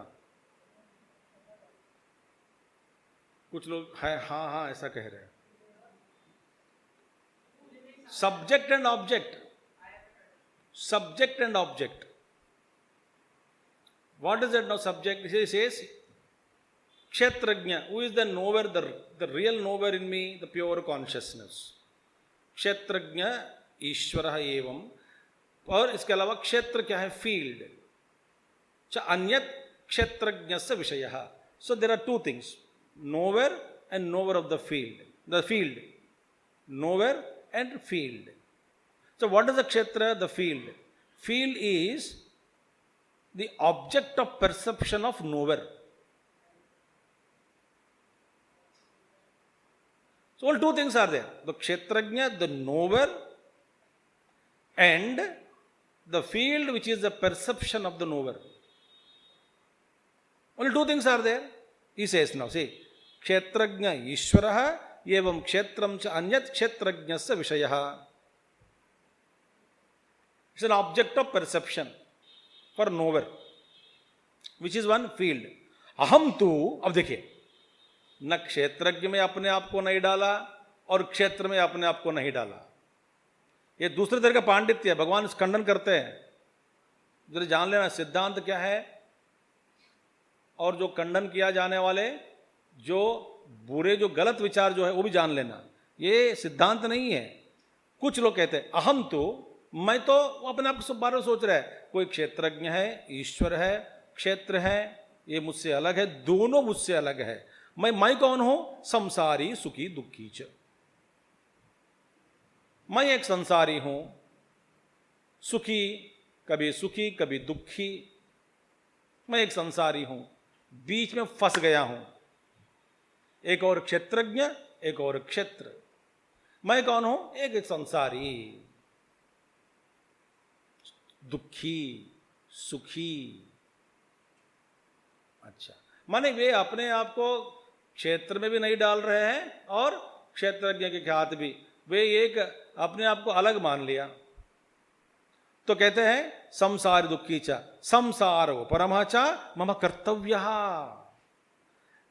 कुछ लोग है हाँ हाँ ऐसा कह रहे हैं। Subject and object, subject and object, what is that now subject? He says kshetrajna, who is the knower, the real knower in me, the pure consciousness, kshetrajna ईश्वरः एवं, और इसके अलावा क्षेत्र क्या है, फील्ड, च अन्यत क्षेत्रज्ञस्य विषयः। So there are 2 things, knower and knower of the field, knower and field. So what is the kshetra, the field is the object of perception of knower. So all 2 things are there, the kshetrajna, the knower, and the field which is the perception of the knower. Only 2 things are there. He says now, see, kshetrajna ishwarah evam kshetram cha anyat kshetrajnasya vishayah. It's an object of perception for knower, which is one field. अहम तू, अब देखिए, न क्षेत्रज्ञ में अपने आप को नहीं डाला और क्षेत्र में अपने आप को नहीं डाला, ये दूसरे तरह का पांडित्य है। भगवान इस खंडन करते हैं, जरा जान लेना सिद्धांत क्या है, और जो खंडन किया जाने वाले जो बुरे जो गलत विचार जो है वो भी जान लेना, ये सिद्धांत नहीं है। कुछ लोग कहते हैं अहम तो, मैं तो अपने आप को बार सोच रहा है, कोई क्षेत्रज्ञ है, ईश्वर है, क्षेत्र है, ये मुझसे अलग है, दोनों मुझसे अलग है। मैं कौन हूं, संसारी सुखी दुखी च, मैं एक संसारी हूं, सुखी, कभी दुखी, मैं एक संसारी हूं, बीच में फंस गया हूं, एक और क्षेत्रज्ञ एक और क्षेत्र। मैं कौन हूं, एक संसारी, दुखी सुखी। अच्छा, माने वे अपने आप को क्षेत्र में भी नहीं डाल रहे हैं और क्षेत्रज्ञ के ख्यात भी, वे एक अपने आप को अलग मान लिया। तो कहते हैं संसार दुखी च संसारो परमः च मम कर्तव्य।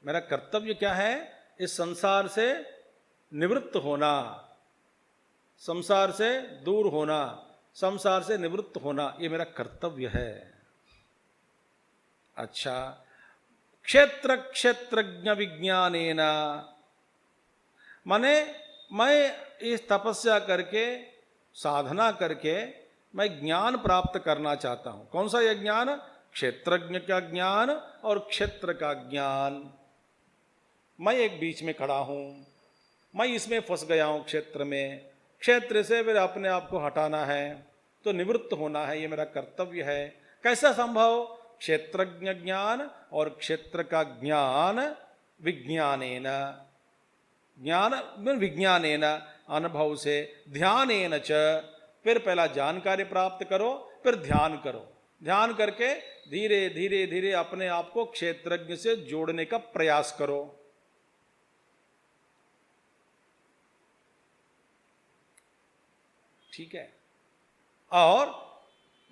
मेरा कर्तव्य क्या है? इस संसार से निवृत्त होना, संसार से दूर होना, संसार से निवृत्त होना, ये मेरा कर्तव्य है। अच्छा, क्षेत्र क्षेत्रज्ञ विज्ञानेन, माने मैं इस तपस्या करके, साधना करके मैं ज्ञान प्राप्त करना चाहता हूं। कौन सा यह ज्ञान? क्षेत्रज्ञ का ज्ञान और क्षेत्र का ज्ञान। मैं एक बीच में खड़ा हूं, मैं इसमें फंस गया हूं क्षेत्र में, क्षेत्र से फिर अपने आप को हटाना है, तो निवृत्त होना है, ये मेरा कर्तव्य है। कैसा संभव? क्षेत्रज्ञ ज्ञान और क्षेत्र का ज्ञान विज्ञानेन, ज्ञान विज्ञानेन अनुभव से, ध्यानेन च, फिर पहला जानकारी प्राप्त करो, फिर ध्यान करो, ध्यान करके धीरे धीरे धीरे अपने आप को क्षेत्रज्ञ से जोड़ने का प्रयास करो। ठीक है। और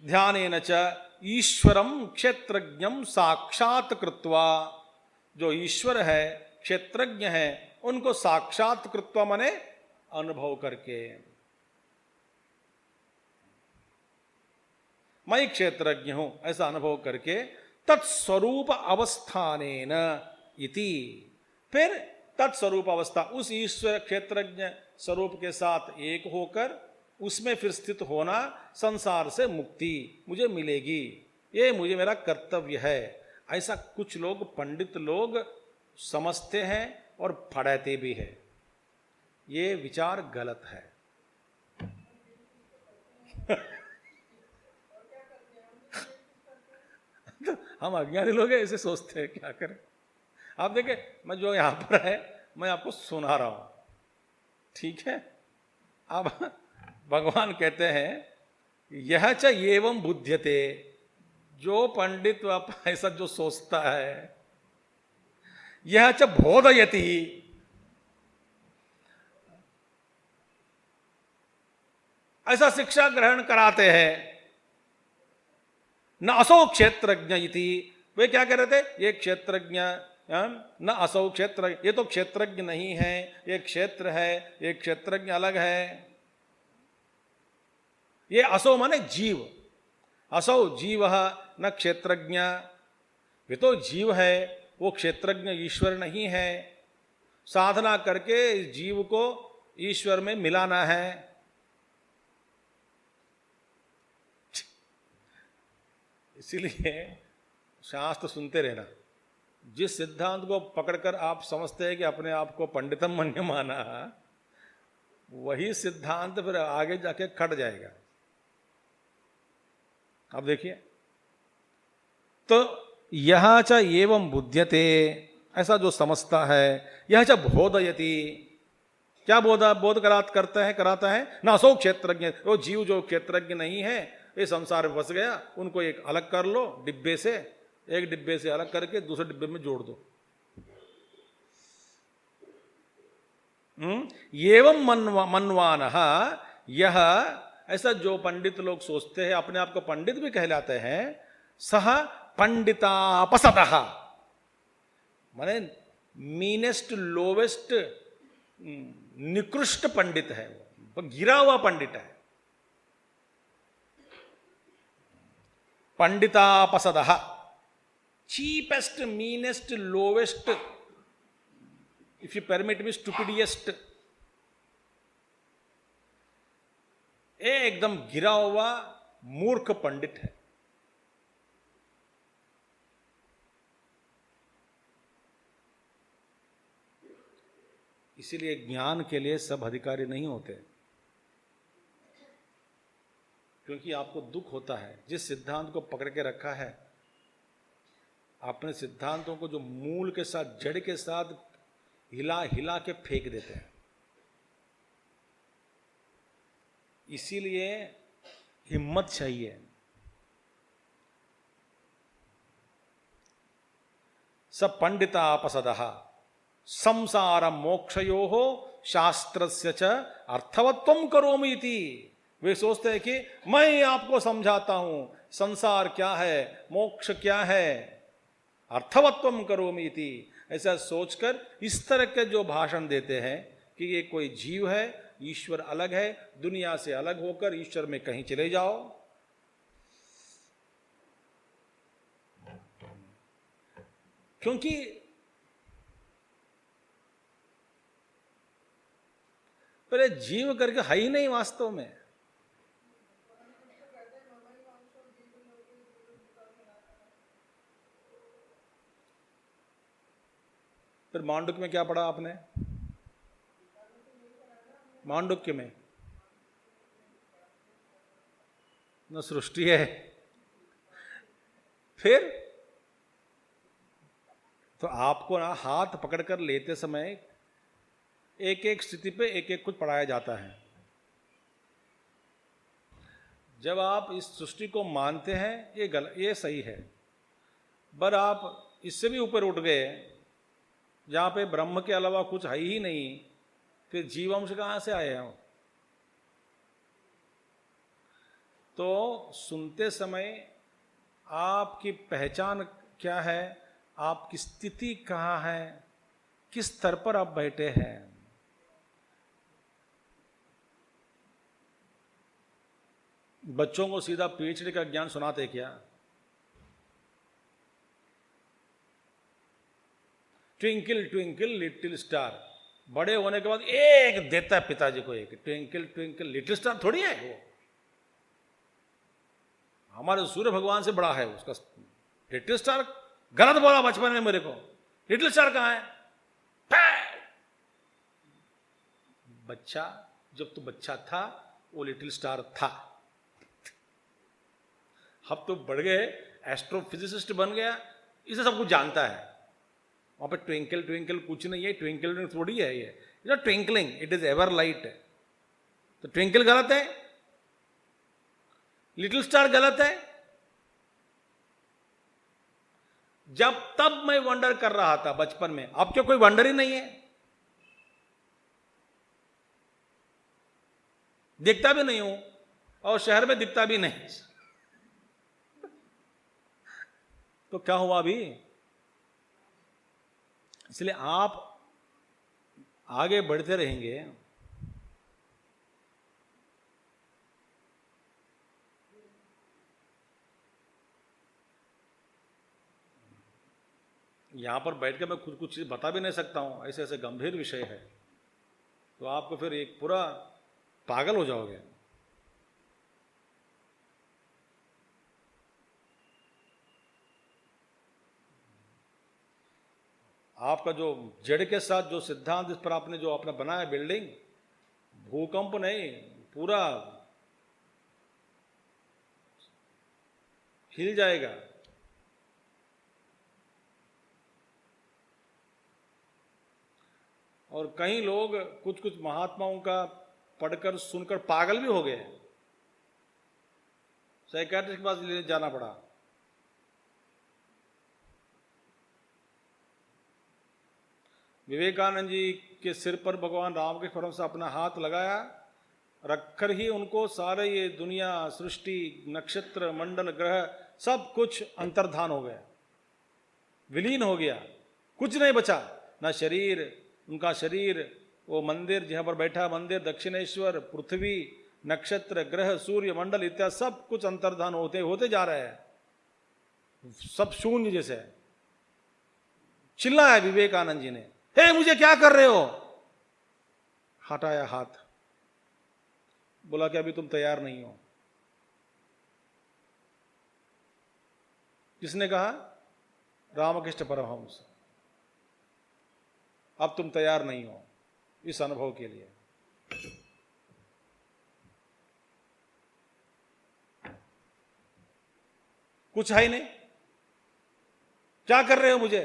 ध्यानेन च ईश्वरम क्षेत्रज्ञम साक्षात कृत्वा, जो ईश्वर है, क्षेत्रज्ञ है, उनको साक्षात कृत्वा माने अनुभव करके। मैं क्षेत्रज्ञ हूं ऐसा अनुभव करके, तत्स्वरूप अवस्थानेन इति, फिर तत्स्वरूप अवस्था, उस ईश्वर क्षेत्रज्ञ स्वरूप के साथ एक होकर उसमें फिर स्थित होना, संसार से मुक्ति मुझे मिलेगी, ये मुझे मेरा कर्तव्य है। ऐसा कुछ लोग, पंडित लोग समझते हैं और पढ़ाते भी हैं। ये विचार गलत है। हम अज्ञानी लोग हैं, ऐसे सोचते हैं, क्या करें। आप देखें, मैं जो यहां पर है मैं आपको सुना रहा हूं, ठीक है। अब भगवान कहते हैं यह च एवं बुध्यते, जो पंडित ऐसा जो सोचता है, यह च बोधयति, ऐसा शिक्षा ग्रहण कराते हैं। न असौ क्षेत्रज्ञ इति, वे क्या कह रहे थे? ये क्षेत्रज्ञ न असौ क्षेत्र, ये तो क्षेत्रज्ञ नहीं है, ये क्षेत्र है, ये क्षेत्रज्ञ अलग है। ये असौ माने जीव, असौ जीव न क्षेत्रज्ञ, वे तो जीव है, वो क्षेत्रज्ञ ईश्वर नहीं है। साधना करके इस जीव को ईश्वर में मिलाना है। इसीलिए शास्त्र सुनते रहना। जिस सिद्धांत को पकड़कर आप समझते हैं कि अपने आप को पंडितम मन्य माना, वही सिद्धांत फिर आगे जाके खट जाएगा। अब देखिए, तो यह च एवं बुध्यते, ऐसा जो समझता है, यह च बोधयति, क्या बोध कराता है ना असौ क्षेत्रज्ञ, वो जीव जो क्षेत्रज्ञ नहीं है, ये संसार में फंस गया, उनको एक अलग कर लो डिब्बे से, एक डिब्बे से अलग करके दूसरे डिब्बे में जोड़ दो। एवं मनवान, यह ऐसा जो पंडित लोग सोचते हैं, अपने आप को पंडित भी कहलाते हैं, सह पंडितापसदः, माने मीनेस्ट लोवेस्ट, निकृष्ट पंडित है, वो गिरा हुआ पंडित है। पंडितापसदः, cheapest, meanest, lowest, if you permit me, stupidest, ये एकदम गिरा हुआ मूर्ख पंडित है। इसीलिए ज्ञान के लिए सब अधिकारी नहीं होते, क्योंकि आपको दुख होता है। जिस सिद्धांत को पकड़ के रखा है, अपने सिद्धांतों को जो मूल के साथ, जड़ के साथ हिला हिला के फेंक देते हैं। इसीलिए हिम्मत चाहिए। सब पंडितापसदः, संसार मोक्षयोः शास्त्रस्य च अर्थवत्वं करोमि इति। वे सोचते हैं कि मैं आपको समझाता हूं संसार क्या है, मोक्ष क्या है, अर्थवत्वम करोमि इति। ऐसा सोचकर इस तरह के जो भाषण देते हैं कि ये कोई जीव है, ईश्वर अलग है, दुनिया से अलग होकर ईश्वर में कहीं चले जाओ। क्योंकि पहले जीव करके है ही नहीं वास्तव में। फिर मांडुक्य में क्या पढ़ा आपने? मांडुक्य में न सृष्टि है, फिर तो आपको ना हाथ पकड़कर लेते समय एक एक स्थिति पे एक एक कुछ पढ़ाया जाता है। जब आप इस सृष्टि को मानते हैं ये सही है, पर आप इससे भी ऊपर उठ गए जहां पे ब्रह्म के अलावा कुछ है ही नहीं, फिर जीवांश कहां से आए हो? तो सुनते समय आपकी पहचान क्या है, आपकी स्थिति कहां है, किस स्तर पर आप बैठे हैं। बच्चों को सीधा पीएचडी का ज्ञान सुनाते क्या? ट्विंकल ट्विंकल लिटिल स्टार, बड़े होने के बाद एक देता है पिताजी को, एक ट्विंकल ट्विंकल लिटिल स्टार थोड़ी है वो, हमारे सूर्य भगवान से बड़ा है उसका। लिटिल स्टार गलत बोला बचपन में मेरे को, लिटिल स्टार कहां है? बच्चा, जब तो बच्चा था वो लिटिल स्टार था, अब तो बढ़ गए एस्ट्रोफिजिसिस्ट बन गया, इसे सब कुछ जानता है। वहां पे ट्विंकल ट्विंकल कुछ नहीं है, ट्विंकल थोड़ी है ये twinkling, it is ever light. तो ट्विंकल गलत है, लिटिल स्टार गलत है। जब तब मैं वंडर कर रहा था बचपन में, अब क्या कोई वंडर ही नहीं है, दिखता भी नहीं हूं और शहर में दिखता भी नहीं, तो क्या हुआ अभी? इसलिए आप आगे बढ़ते रहेंगे। यहां पर बैठ के मैं खुद कुछ चीज बता भी नहीं सकता हूं, ऐसे ऐसे गंभीर विषय है, तो आपको फिर एक पूरा पागल हो जाओगे। आपका जो जड़ के साथ जो सिद्धांत इस पर आपने जो अपना बनाया बिल्डिंग, भूकंप नहीं, पूरा हिल जाएगा। और कई लोग कुछ कुछ महात्माओं का पढ़कर सुनकर पागल भी हो गए, साइकियाट्रिस्ट के पास ले जाना पड़ा। विवेकानंद जी के सिर पर भगवान राम के परम से अपना हाथ लगाया, रखकर ही उनको सारे ये दुनिया, सृष्टि, नक्षत्र, मंडल, ग्रह सब कुछ अंतर्धान हो गया, विलीन हो गया, कुछ नहीं बचा, ना शरीर, उनका शरीर, वो मंदिर जहां पर बैठा मंदिर, दक्षिणेश्वर, पृथ्वी, नक्षत्र, ग्रह, सूर्य, मंडल इत्यादि सब कुछ अंतर्धान होते होते जा रहे हैं, सब शून्य जैसे। चिल्लाया विवेकानंद जी ने, हे मुझे क्या कर रहे हो? हटाया हाथ, बोला कि अभी तुम तैयार नहीं हो। किसने कहा? रामकृष्ण परमहंस। अब तुम तैयार नहीं हो इस अनुभव के लिए। कुछ है ही नहीं, क्या कर रहे हो मुझे?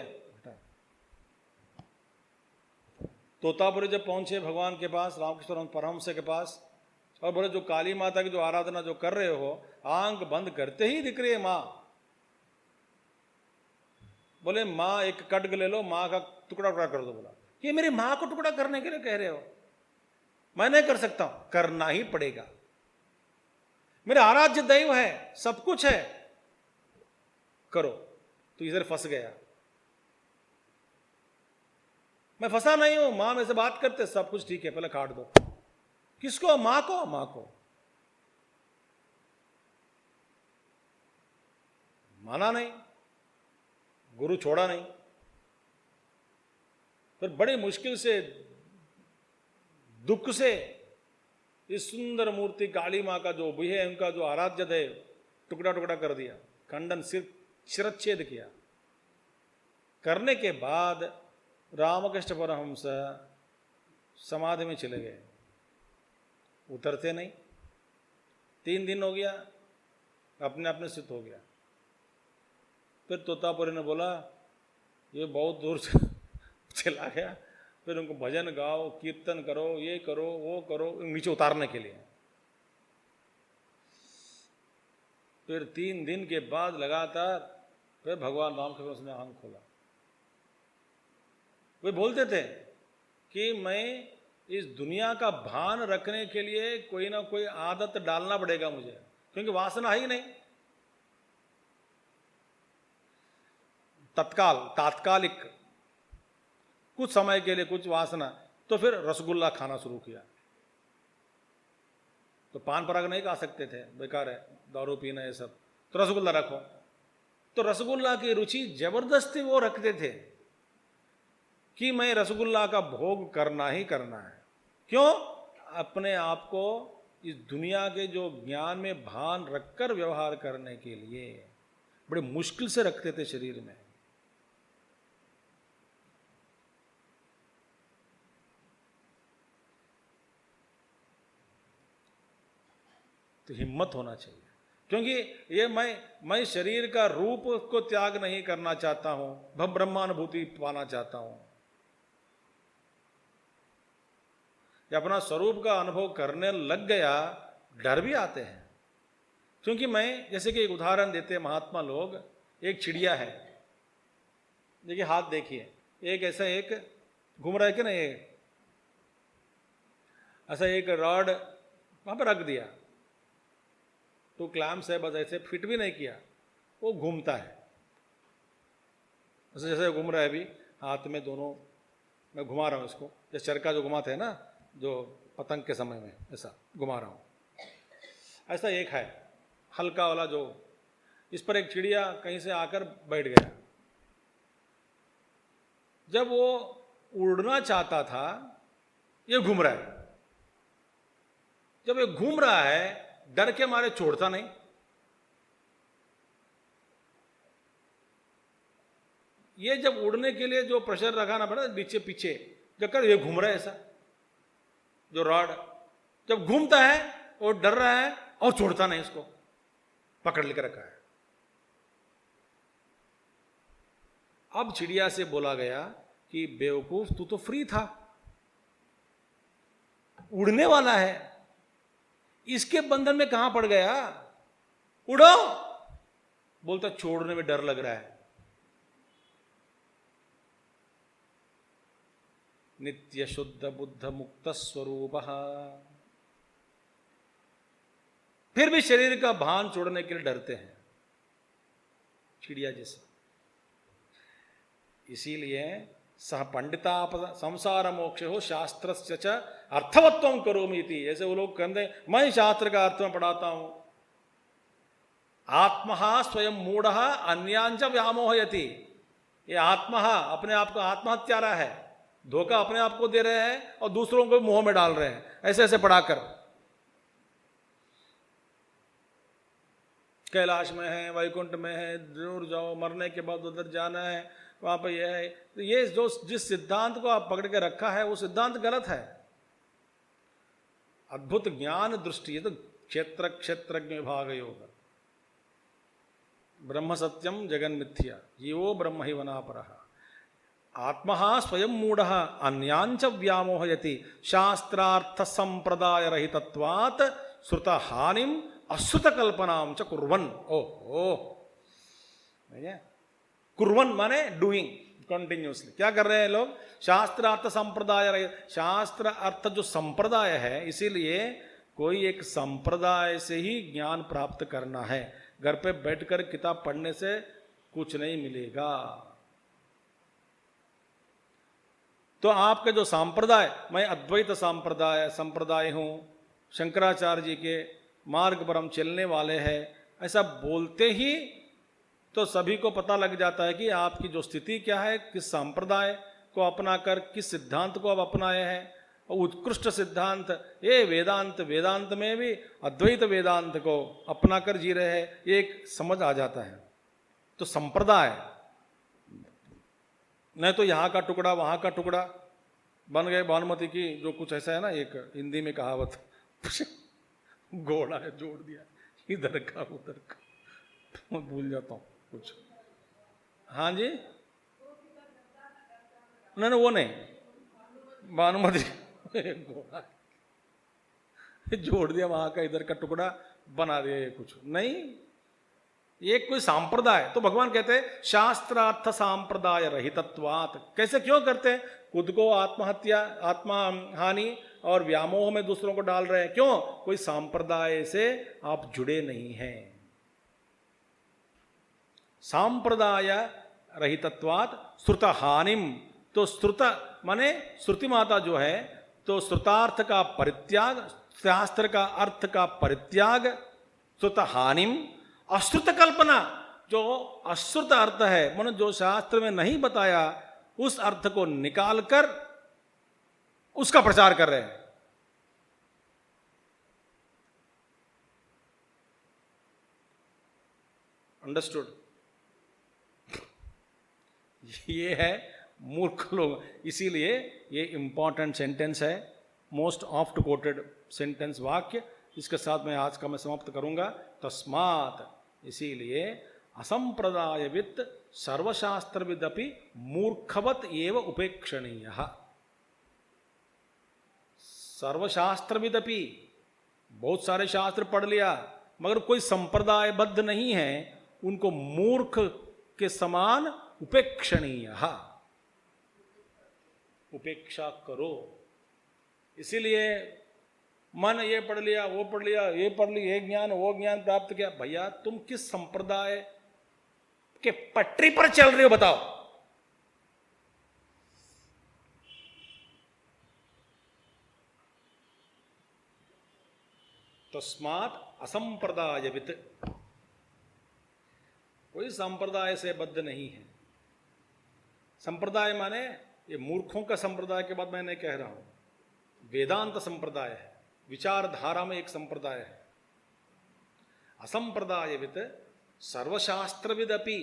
तोतापुरी जब पहुंचे भगवान के पास, रामकृष्ण परमहंस के पास, और बोले जो काली माता की जो आराधना जो कर रहे हो, आंख बंद करते ही दिख रही है मां। बोले मां एक कटक ले लो, मां का टुकड़ा टुकड़ा कर दो। बोला ये मेरी मां को टुकड़ा करने के लिए कह रहे हो? मैं नहीं कर सकता हूं। करना ही पड़ेगा। मेरे आराध्य दैव है, सब कुछ है, करो। तो इधर फंस गया। मैं फंसा नहीं हूं, मां में से बात करते, सब कुछ ठीक है, पहले काट दो। किसको? मां को। मां को माना नहीं, गुरु छोड़ा नहीं। फिर बड़ी मुश्किल से, दुख से इस सुंदर मूर्ति काली मां का जो भी है, उनका जो आराध्य देव, टुकड़ा टुकड़ा कर दिया, खंडन, शिरच्छेद किया। करने के बाद रामकृष्ण परमहंस समाधि में चले गए, उतरते नहीं। 3 दिन हो गया, अपने अपने स्थित हो गया। फिर तोतापुरी ने बोला ये बहुत दूर चला गया, फिर उनको भजन गाओ, कीर्तन करो, ये करो, वो करो, नीचे उतारने के लिए। फिर 3 दिन के बाद लगातार फिर भगवान राम के उसने आंख खोला। वे बोलते थे कि मैं इस दुनिया का भान रखने के लिए कोई ना कोई आदत डालना पड़ेगा मुझे, क्योंकि वासना है ही नहीं। तात्कालिक कुछ समय के लिए कुछ वासना, तो फिर रसगुल्ला खाना शुरू किया। तो पान पराग नहीं खा सकते थे, बेकार है, दारू पीना ये सब, तो रसगुल्ला रखो। तो रसगुल्ला की रुचि जबरदस्ती वो रखते थे कि मैं रसगुल्ला का भोग करना ही करना है। क्यों? अपने आप को इस दुनिया के जो ज्ञान में भान रखकर व्यवहार करने के लिए बड़े मुश्किल से रखते थे शरीर में। तो हिम्मत होना चाहिए, क्योंकि ये मैं शरीर का रूप को त्याग नहीं करना चाहता हूं, ब्रह्मानुभूति पाना चाहता हूं, या अपना स्वरूप का अनुभव करने लग गया, डर भी आते हैं। क्योंकि मैं, जैसे कि एक उदाहरण देते हैं महात्मा लोग, एक चिड़िया है, देखिए हाथ देखिए, एक ऐसा एक घूम रहा है कि नहीं, ऐसा एक रॉड वहां पर रख दिया, तो क्लैम्प्स है, बस ऐसे फिट भी नहीं किया, वो घूमता है। ऐसे जैसे घूम रहा है अभी, हाथ में दोनों, मैं घुमा रहा हूँ इसको, जैसे चरखा जो घुमाते हैं ना, जो पतंग के समय में, ऐसा घुमा रहा हूँ। ऐसा एक है हल्का वाला, जो इस पर एक चिड़िया कहीं से आकर बैठ गया। जब वो उड़ना चाहता था, ये घूम रहा है। जब ये घूम रहा है, डर के मारे छोड़ता नहीं। ये जब उड़ने के लिए जो प्रेशर रखाना पड़ा नीचे पीछे, जब कर ये घूम रहा है, ऐसा जो रॉड जब घूमता है वो डर रहा है और छोड़ता नहीं, इसको पकड़ लेकर रखा है। अब चिड़िया से बोला गया कि बेवकूफ, तू तो फ्री था, उड़ने वाला है, इसके बंधन में कहां पड़ गया, उड़ो। बोलता छोड़ने में डर लग रहा है। नित्य शुद्ध बुद्ध मुक्त स्वरूप, फिर भी शरीर का भान छोड़ने के लिए डरते हैं, चिड़िया जैसे। इसीलिए सह पंडिता संसार मोक्ष हो शास्त्र च अर्थवत्वं करोमि इति, जैसे वो लोग कहते हैं मैं शास्त्र का अर्थ में पढ़ाता हूं। आत्महा स्वयं मूढ़ अन्यांच व्यामोहयति, ये आत्मा अपने आप को आत्महत्यारा है, धोखा अपने आप को दे रहे हैं और दूसरों को मोह में डाल रहे हैं, ऐसे ऐसे पढ़ाकर। कैलाश में है, वैकुंठ में है, दूर जाओ, मरने के बाद उधर जाना है, वहां पर यह है। तो ये जो जिस सिद्धांत को आप पकड़ के रखा है वो सिद्धांत गलत है। अद्भुत ज्ञान दृष्टि है तो क्षेत्र क्षेत्रज्ञ विभाग योग, ब्रह्म सत्यम जगन मिथ्या, जीवो ब्रह्म ही वनापरः, आत्मा स्वयं मूढ़ अन्यांच व्यामोहयति, शास्त्रार्थ संप्रदाय रहितत्वात् श्रुत हानिम अश्रुत कल्पनाम च कुर्वन्। ओहो, कुर्वन् माने डूइंग, कंटिन्यूसली क्या कर रहे हैं लोग? शास्त्र अर्थ संप्रदाय, शास्त्र अर्थ जो संप्रदाय है, इसीलिए कोई एक संप्रदाय से ही ज्ञान प्राप्त करना है। घर पे बैठकर किताब पढ़ने से कुछ नहीं मिलेगा। तो आपके जो संप्रदाय, मैं अद्वैत संप्रदाय हूँ, शंकराचार्य जी के मार्ग पर हम चलने वाले हैं, ऐसा बोलते ही तो सभी को पता लग जाता है कि आपकी जो स्थिति क्या है, किस संप्रदाय को अपनाकर किस सिद्धांत को आप अपनाए हैं। उत्कृष्ट सिद्धांत ये वेदांत, वेदांत में भी अद्वैत वेदांत को अपनाकर जी रहे हैं, ये एक समझ आ जाता है। तो संप्रदाय नहीं तो यहाँ का टुकड़ा वहाँ का टुकड़ा बन गए। भानुमति की जो कुछ ऐसा है ना, एक हिंदी में कहावत, घोड़ा है जोड़ दिया इधर का उधर का, मैं भूल जाता हूँ कुछ। हाँ जी, नहीं वो नहीं, भानुमति घोड़ा जोड़ दिया वहां का इधर का टुकड़ा बना दिया, ये कुछ नहीं, ये कोई सांप्रदाय। तो भगवान कहते हैं शास्त्रार्थ सांप्रदाय रहितत्वात्। कैसे, क्यों करते हैं? खुद को आत्महत्या, आत्मा हानि और व्यामोह में दूसरों को डाल रहे हैं। क्यों? कोई सांप्रदाय से आप जुड़े नहीं हैं। सांप्रदाय रहितत्वात् श्रुत हानिम। तो श्रुत माने श्रुति माता जो है, तो श्रुतार्थ का परित्याग, शास्त्र का अर्थ का परित्याग, श्रुत हानिम। अश्रुत कल्पना, जो अश्रुत अर्थ है, मानो जो शास्त्र में नहीं बताया, उस अर्थ को निकालकर उसका प्रचार कर रहे हैं। अंडरस्टूड? ये है मूर्ख लोग। इसीलिए ये इंपॉर्टेंट सेंटेंस है, मोस्ट ऑफ्ट कोटेड सेंटेंस, वाक्य। इसके साथ मैं आज का मैं समाप्त करूंगा। तस्मात्, इसीलिए असंप्रदायवित् सर्वशास्त्रविदपि मूर्खवत एव उपेक्षणीयः। सर्वशास्त्रविदपि, बहुत सारे शास्त्र पढ़ लिया मगर कोई संप्रदायबद्ध नहीं है, उनको मूर्ख के समान उपेक्षणीयः, उपेक्षा करो। इसीलिए मन ये पढ़ लिया, वो पढ़ लिया, ये पढ़ लिया, ये ज्ञान वो ज्ञान प्राप्त किया। भैया तुम किस संप्रदाय के पटरी पर चल रहे हो बताओ? तस्मात् असंप्रदायवित्, कोई संप्रदाय से बद्ध नहीं है। संप्रदाय माने ये मूर्खों का संप्रदाय के बाद मैं नहीं कह रहा हूं, वेदांत संप्रदाय है, विचारधारा में एक संप्रदाय है। असंप्रदायवित् सर्वशास्त्रविदपि,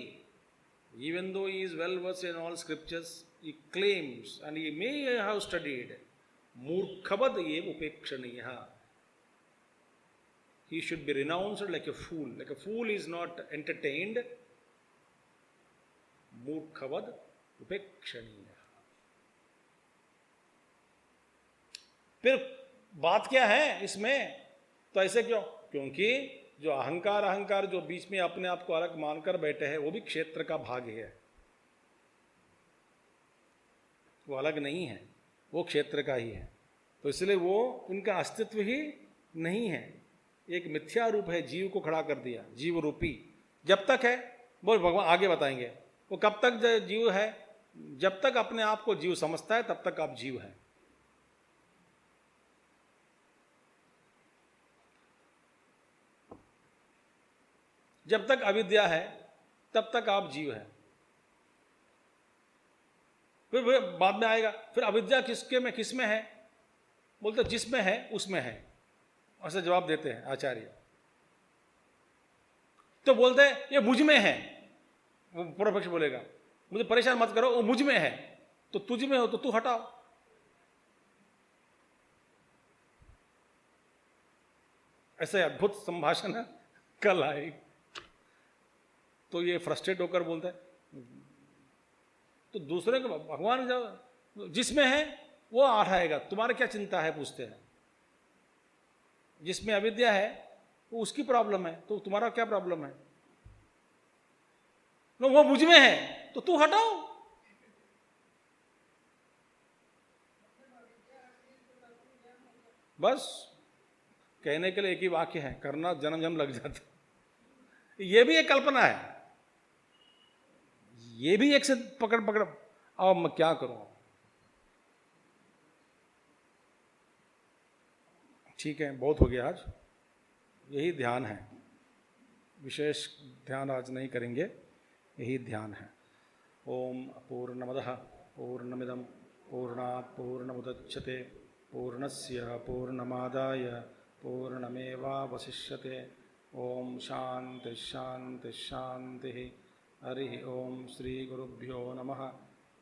even though he is well versed in all scriptures, he claims and he may have studied, मूर्खवद एव उपेक्षणीयः, he should be renounced like a fool. Like a fool is not entertained, मूर्खवद उपेक्षणीयः। फिर बात क्या है इसमें? तो ऐसे क्यों? क्योंकि जो अहंकार जो बीच में अपने आप को अलग मानकर बैठे हैं, वो भी क्षेत्र का भाग है, वो अलग नहीं है, वो क्षेत्र का ही है। तो इसलिए वो उनका अस्तित्व ही नहीं है, एक मिथ्या रूप है, जीव को खड़ा कर दिया, जीव रूपी। जब तक है, बोल भगवान आगे बताएंगे, वो कब तक जीव है? जब तक अपने आप को जीव समझता है तब तक आप जीव है। जब तक अविद्या है तब तक आप जीव है। फिर बाद में आएगा, फिर अविद्या किस में है? बोलते जिसमें है उसमें है, ऐसा जवाब देते हैं आचार्य। तो बोलते हैं ये मुझ में है, वो पूर्व पक्ष बोलेगा मुझे परेशान मत करो, वो मुझ में है, तो तुझ में हो तो तू हटाओ। ऐसे अद्भुत संभाषण कल आए, तो ये फ्रस्ट्रेट होकर बोलता है, तो दूसरे को भगवान जब जिसमें है वो हटाएगा, तुम्हारे क्या चिंता है पूछते हैं। जिसमें अविद्या है वो उसकी प्रॉब्लम है, तो तुम्हारा क्या प्रॉब्लम है? नो वो मुझ में है तो तू हटाओ। बस कहने के लिए एक ही वाक्य है, करना जन्म जन्म लग जाता। ये भी एक कल्पना है, ये भी एक से पकड़ पकड़, अब मैं क्या करूं। ठीक है, बहुत हो गया आज, यही ध्यान है, विशेष ध्यान आज नहीं करेंगे, यही ध्यान है। ओम पूर्णमदः पूर्णमिदं पूर्णात् पूर्णमुदच्यते पूर्णस्य पूर्णमादाय पूर्णमेवावशिष्यते। ओम शांति शांति शांति। हरि ओम श्री गुरुभ्यो नमः।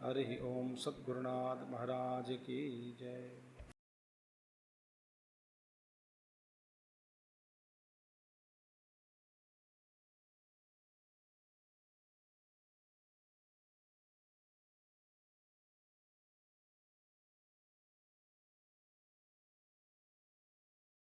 हरि ओम सद्गुरुनाथ महाराज की जय।